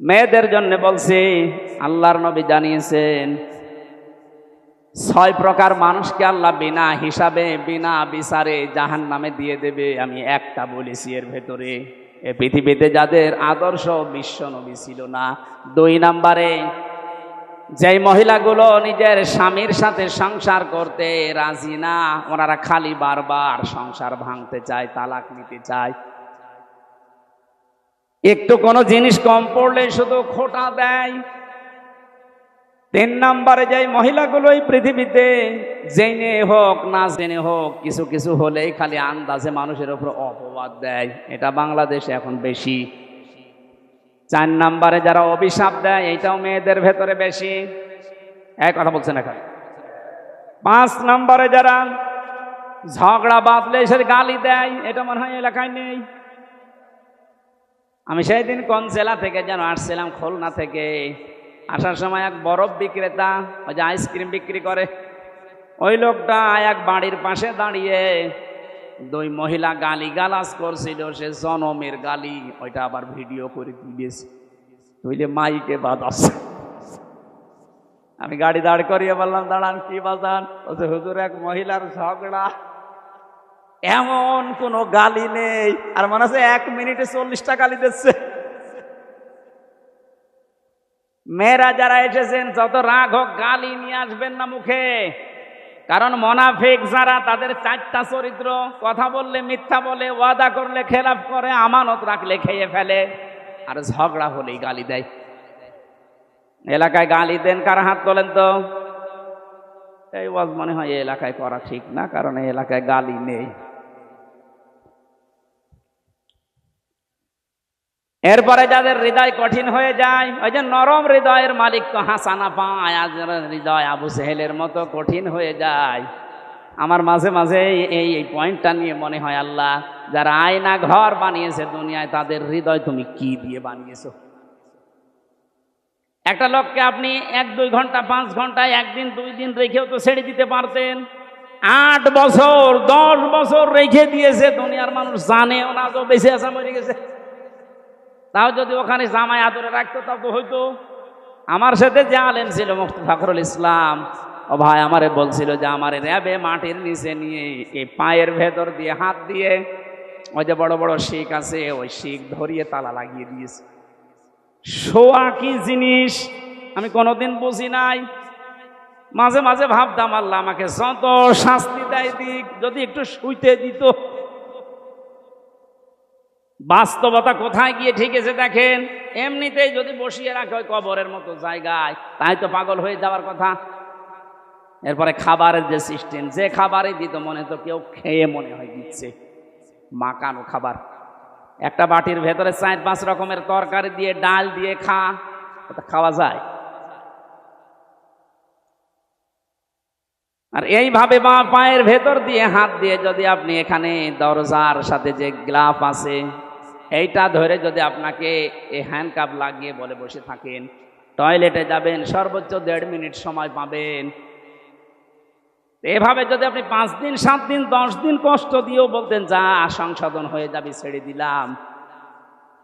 মেয়েদের জন্য বলছি, আল্লাহর নবী জানিয়েছেন 6 প্রকার মানুষকে আল্লাহ বিনা হিসাবে বিনা বিচারে জাহান্নামে দিয়ে দেবে। আমি একটা বলেছি এর ভেতরে, এ পৃথিবীতে যাদের আদর্শ বিশ্ব নবী ছিল না। 2 নাম্বারে, যেই মহিলাগুলো নিজের স্বামীর সাথে সংসার করতে রাজি না, ওনারা খালি বারবার সংসার ভাঙতে চায়, তালাক নিতে চায়, একটু কোনো জিনিস কম পড়লে শুধু খোঁটা দেয়। 3 নাম্বারে, যেই মহিলাগুলো এই পৃথিবীতে জেনে হোক না জেনে হোক কিছু কিছু হলেই খালি আন্দাজে মানুষের উপর অপবাদ দেয়, এটা বাংলাদেশে এখন বেশি। 4 নাম্বারে যারা অভিশাপ দেয়, এটাও মেয়েদের ভেতরে বেশি। এক কথা বলছেন এখন। 5 নম্বরে যারা ঝগড়া বাঁধলে সে গালি দেয়, এটা মনে হয় এলাকায় নেই। আমি সেই দিন কোন জেলা থেকে যেন আসছিলাম, খুলনা থেকে। আসার সময় এক বরফ বিক্রেতা, ওই যে আইসক্রিম বিক্রি করে, ওই লোকটা এক বাড়ির পাশে দাঁড়িয়ে 2 মহিলা গালি গালাজ করছিল, সে জনমের গালি, ওইটা আবার ভিডিও করে তুলেছে, তুইলে মাইকে বাজাচ্ছে। আমি গাড়ি দাঁড় করিয়ে বললাম, দাঁড়ান, কি বাজান? বলছে, হুজুর এক মহিলার ঝগড়া, এমন কোনো গালি নেই, আর মনে হচ্ছে 1 মিনিটে 40টা গালি দিচ্ছে। মেয়েরা যারা এসেছেন, যত রাগ হোক গালি নিয়ে আসবেন না মুখে, কারণ মুনাফিক যারা, তাদের 4টা চরিত্র: কথা বললে মিথ্যা বলে, ওয়াদা করলে খেলাফ করে, আমানত রাখলে খেয়ে ফেলে, আর ঝগড়া হলেই গালি দেয়। এলাকায় গালি দেন কার? হাত তোলেন তো। এই ওয়াজ মনে হয় এই এলাকায় করা ঠিক না, কারণ এই এলাকায় গালি নেই। এরপরে যাদের হৃদয় কঠিন হয়ে যায়, ওই যে নরম হৃদয়ের মালিক তো হাসানা পায়, আর যারা হৃদয় আবু সেহেলের মতো কঠিন হয়ে যায়, আমার মাঝে মাঝে এই পয়েন্টটা নিয়ে মনে হয়, আল্লাহ যারা আয়না ঘর বানিয়েছে দুনিয়ায়, তাদের হৃদয় তুমি কি দিয়ে বানিয়েছো? একটা লোককে আপনি 1-2 ঘন্টা, 5 ঘন্টায়, 1 দিন 2 দিন রেখেও তো ছেড়ে দিতে পারতেন। 8 বছর 10 বছর রেখে দিয়েছে, দুনিয়ার মানুষ জানেও না তো বেঁচে আছে মরে গেছে। তাও যদি ওখানে জামাই আদরে রাখতো, তাও তো হয়তো। আমার সাথে যে আলেম ছিল মুফতি ফখরুল ইসলাম, ও ভাই আমারে বলছিল যে আমারে র্যাবে মাটির নিচে নিয়ে এই পায়ের ভেতর দিয়ে হাত দিয়ে ওই যে বড় বড় শিক আছে, ওই শিক ধরিয়ে তালা লাগিয়ে দিয়েছে। শোয়া কি জিনিস আমি কোনোদিন বুঝি নাই। মাঝে মাঝে ভাবতাম, আল্লাহ আমাকে যত শাস্তি দেয় দিক, যদি একটু শুইতে দিত। বাস্তবতা কোথায় গিয়ে ঠিকেছে দেখেন। এমনিতেই যদি বসিয়ে রাখে ওই কবরের মতো জায়গায়, তাই তো পাগল হয়ে যাওয়ার কথা। এরপরে খাবারের যে সিস্টেম, যে খাবারই দিত মনে তো কেউ খেয়ে মনে হয় দিচ্ছে মাকানো খাবার। একটা বাটির ভেতরে 4-5 রকমের তরকারি দিয়ে, ডাল দিয়ে খাওয়া যায়। আর এইভাবে বা পায়ের ভেতর দিয়ে হাত দিয়ে যদি আপনি এখানে দরজার সাথে যে গ্লাভ আছে, এইটা ধরে যদি আপনাকে এই হ্যান্ডকাপ লাগিয়ে বলে বসে থাকেন, টয়লেটে যাবেন সর্বোচ্চ 1.5 মিনিট সময় পাবেন। এভাবে যদি আপনি 5 দিন 7 দিন 10 দিন কষ্ট দিয়েও বলতেন যা সংশোধন হয়ে যাবে, ছেড়ে দিলাম,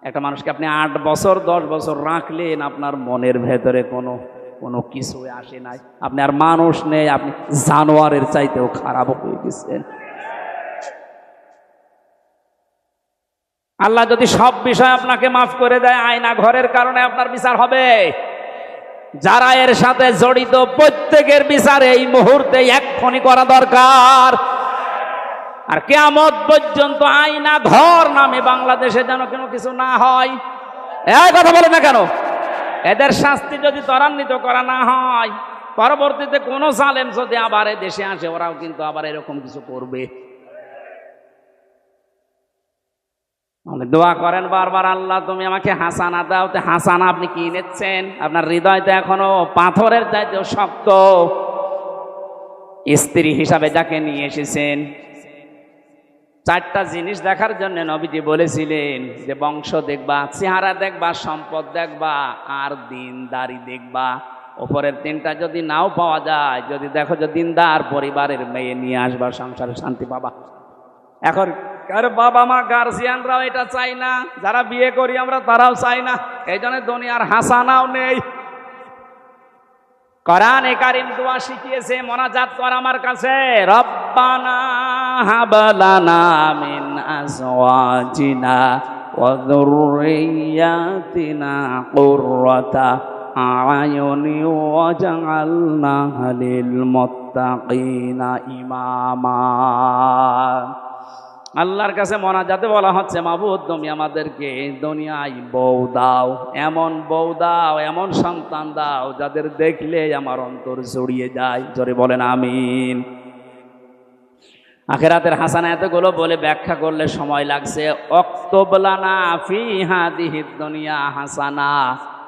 একটা মানুষকে আপনি 8 বছর 10 বছর রাখলেন, আপনার মনের ভেতরে কোনো কিছু আসে নাই, আপনি আর মানুষ নেই, আপনি জানোয়ারের চাইতেও খারাপ হয়ে গেছেন। আল্লাহ যদি সব বিষয় আপনাকে মাফ করে দেয়, আয়না ঘরের কারণে আপনার বিচার হবে। যারা এর সাথে জড়িত প্রত্যেকের বিচার এই মুহূর্তে এক্ষুনি করা দরকার। আর কিয়ামত পর্যন্ত আয়না ঘর নামে বাংলাদেশে যেন কোনো কিছু না হয়। এই কথা বলে না কেন? এদের শাস্তি যদি ত্বরান্বিত করা না হয়, পরবর্তীতে কোনো জালেম যদি আবার এই দেশে আসে, ওরাও কিন্তু আবার এরকম কিছু করবে। দোয়া করেন বারবার, আল্লাহ তুমি আমাকে হাসানা দাও। তো হাসানা আপনি কি নিচ্ছেন? আপনার হৃদয়টা এখনো পাথরের চাইতেও শক্ত। স্ত্রী হিসাবে যাকে নিয়ে এসেছেন, 4টা জিনিস দেখার জন্য নবীজি বলেছিলেন যে বংশ দেখবা, চেহারা দেখবা, সম্পদ দেখবা, আর দিনদারি দেখবা। ওপরের 3টা যদি নাও পাওয়া যায়, যদি দেখো যে দিনদার পরিবারের মেয়ে নিয়ে আসবা, সংসারে শান্তি পাবা। এখন কার বাবা মা গার্জিয়ানরাও এটা চাই না, যারা বিয়ে করি আমরা তারাও চাই না, এই জন্য দুনিয়ার হাসানাও নেই। কোরআনে কারীম দোয়া শিখিয়েছে, মোনাজাত কর আমার কাছে, রব্বানা হাব লানা মিন আজওয়াজিনা ওয়া যুররিয়াতিনা কুররাতা আ'য়ুনি ওয়াজআলনা লিল মুত্তাকিনা ইমামা। আল্লাহর কাছে মোনাজাতে বলা হচ্ছে, মাবুদ তুমি আমাদেরকে দুনিয়ায় বউ দাও, এমন বউ দাও, এমন সন্তান দাও যাদের দেখলে আমার অন্তর জড়িয়ে যায়। জোরে বলেন আমিন। আখিরাতের হাসানা এতগুলো বলে ব্যাখ্যা করলে সময় লাগছে। অক্তব লানা ফি হাদিহিদ দুনিয়া হাসানা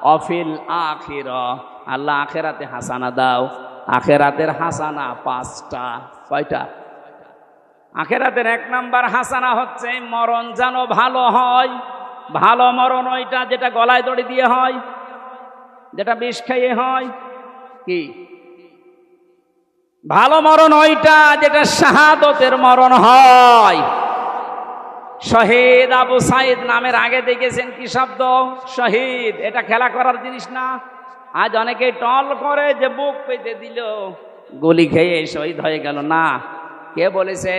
ওয়া ফিল আখিরাহ আল্লাহ আখেরাতে হাসানা দাও। আখেরাতের হাসানা 5টা। কয়টা? আখেরাতের 1 নাম্বার হাসানা হচ্ছে মরণ যেন ভালো হয়। ভালো মরণ ওইটা যেটা গলায় দড়ি দিয়ে হয়, যেটা বিষ খাইয়ে হয়। কি ভালো মরণ? ওইটা যেটা শাহাদতের মরণ হয়। শহীদ আবু সাইদ নামের আগে দেখেছেন কি শব্দ? শহীদ। এটা খেলা করার জিনিস না। আজ অনেকে টল করে যে বুক পেতে দিল, গুলি খেয়ে শহীদ হয়ে গেল। না, কে বলেছে?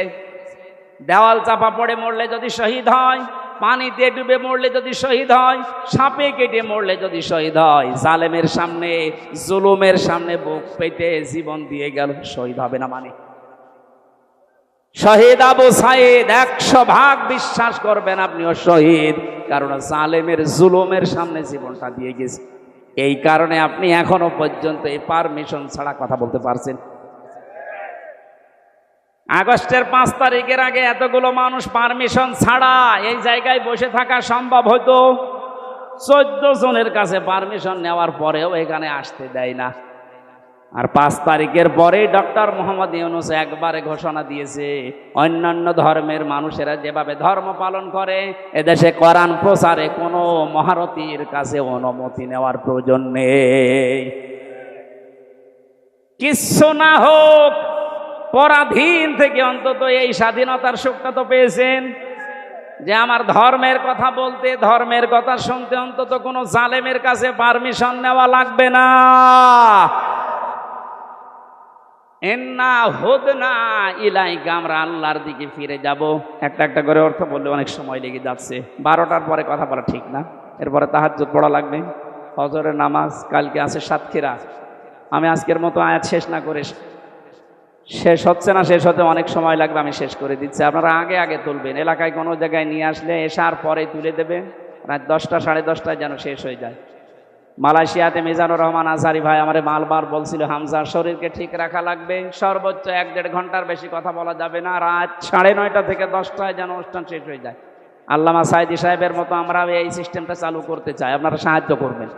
দেওয়াল চাপা পড়ে মরলে যদি শহীদ হয়, পানিতে ডুবে মরলে যদি শহীদ হয়, সাপে কেটে মরলে যদি শহীদ হয়, জালেমের সামনে, জুলুমের সামনে বুক পেতে জীবন দিয়ে গেল, শহীদ হবে না? মানে শহীদ আবু সাইদ 100% বিশ্বাস করবেন আপনিও শহীদ, কারণ জালেমের জুলুমের সামনে জীবনটা দিয়ে গেছে। এই কারণে আপনি এখনো পর্যন্ত এই পারমিশন ছাড়া কথা বলতে পারছেন। আগস্টের 5 তারিখের আগে এতগুলো মানুষ পারমিশন ছাড়া এই জায়গায় বসে থাকা সম্ভব হতো? 14 জনের কাছে পারমিশন নেওয়ার পরেও এখানে আসতে দেয় না। আর 5 তারিখের পরে ডক্টর মোহাম্মদ ইউনূস একবারে ঘোষণা দিয়েছে, অন্যান্য ধর্মের মানুষেরা যেভাবে ধর্ম পালন করে, এদেশে কোরআন প্রচারে কোনো মহারথীর কাছে অনুমতি নেওয়ার প্রয়োজন নেই। কিচ্ছু না হোক, পরাধীন থেকে অন্তত এই স্বাধীনতার সুখটা তো পেয়েছেন, যে আমার ধর্মের কথা বলতে, ধর্মের কথা শুনতে অন্তত কোনো জালেমের কাছে পারমিশন নেওয়া লাগবে না। এন্না হুদনা ইলাইকা, আমরা আল্লাহর দিকে ফিরে যাব। একটা একটা করে অর্থ বললে অনেক সময় লেগে যাচ্ছে। 12টার পরে কথা বলা ঠিক না, এরপরে তাহাজ্জুদ পড়া লাগবে, ফজরের নামাজ, কালকে আছে সাতক্ষীরা। আমি আজকের মতো আয়াত শেষ না করে, শেষ হচ্ছে না, শেষ হতে অনেক সময় লাগবে, আমি শেষ করে দিচ্ছি। আপনারা আগে আগে তুলবেন, এলাকায় কোনো জায়গায় নিয়ে আসলে এসার পরে তুলে দেবেন, রাত 10টা 10:30টায় যেন শেষ হয়ে যায়। মালয়েশিয়াতে মিজানুর রহমান আজহারি ভাই আমার মালবার বলছিল, হামজা শরীরকে ঠিক রাখা লাগবে, সর্বোচ্চ 1-1.5 ঘন্টার বেশি কথা বলা যাবে না, রাত 9:30 থেকে 10টায় যেন অনুষ্ঠান শেষ হয়ে যায়। আল্লামা সাইদি সাহেবের মতো আমরা এই সিস্টেমটা চালু করতে চাই, আপনারা সাহায্য করবেন।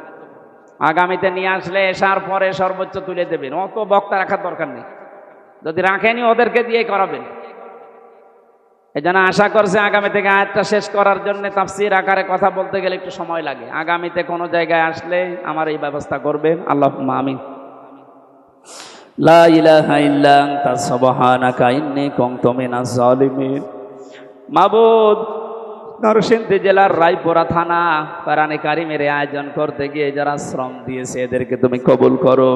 আগামীতে নিয়ে আসলে এসার পরে সর্বোচ্চ তুলে দেবেন, অত বক্তা রাখার দরকার নেই, যদি রাখেনি ওদেরকে দিয়ে করাবেন। এই জন্য আশা করছে আগামী থেকে আয়াতটা শেষ করার জন্য তাফসীর আকারে কথা বলতে গেলে একটু সময় লাগে। আগামীতে কোনো জায়গায় আসলে আমার এই ব্যবস্থা করবেন। আল্লাহুম্মা আমিন। লা ইলাহা ইল্লা আনতা সুবহানাকা ইন্নী কুনতু মিনাজ জালিমিন। মাবুদ, নরসিংদী জেলার রায়পুরা থানা কোরআনে কারিমের আয়োজন করতে গিয়ে যারা শ্রম দিয়েছে এদেরকে তুমি কবুল করো।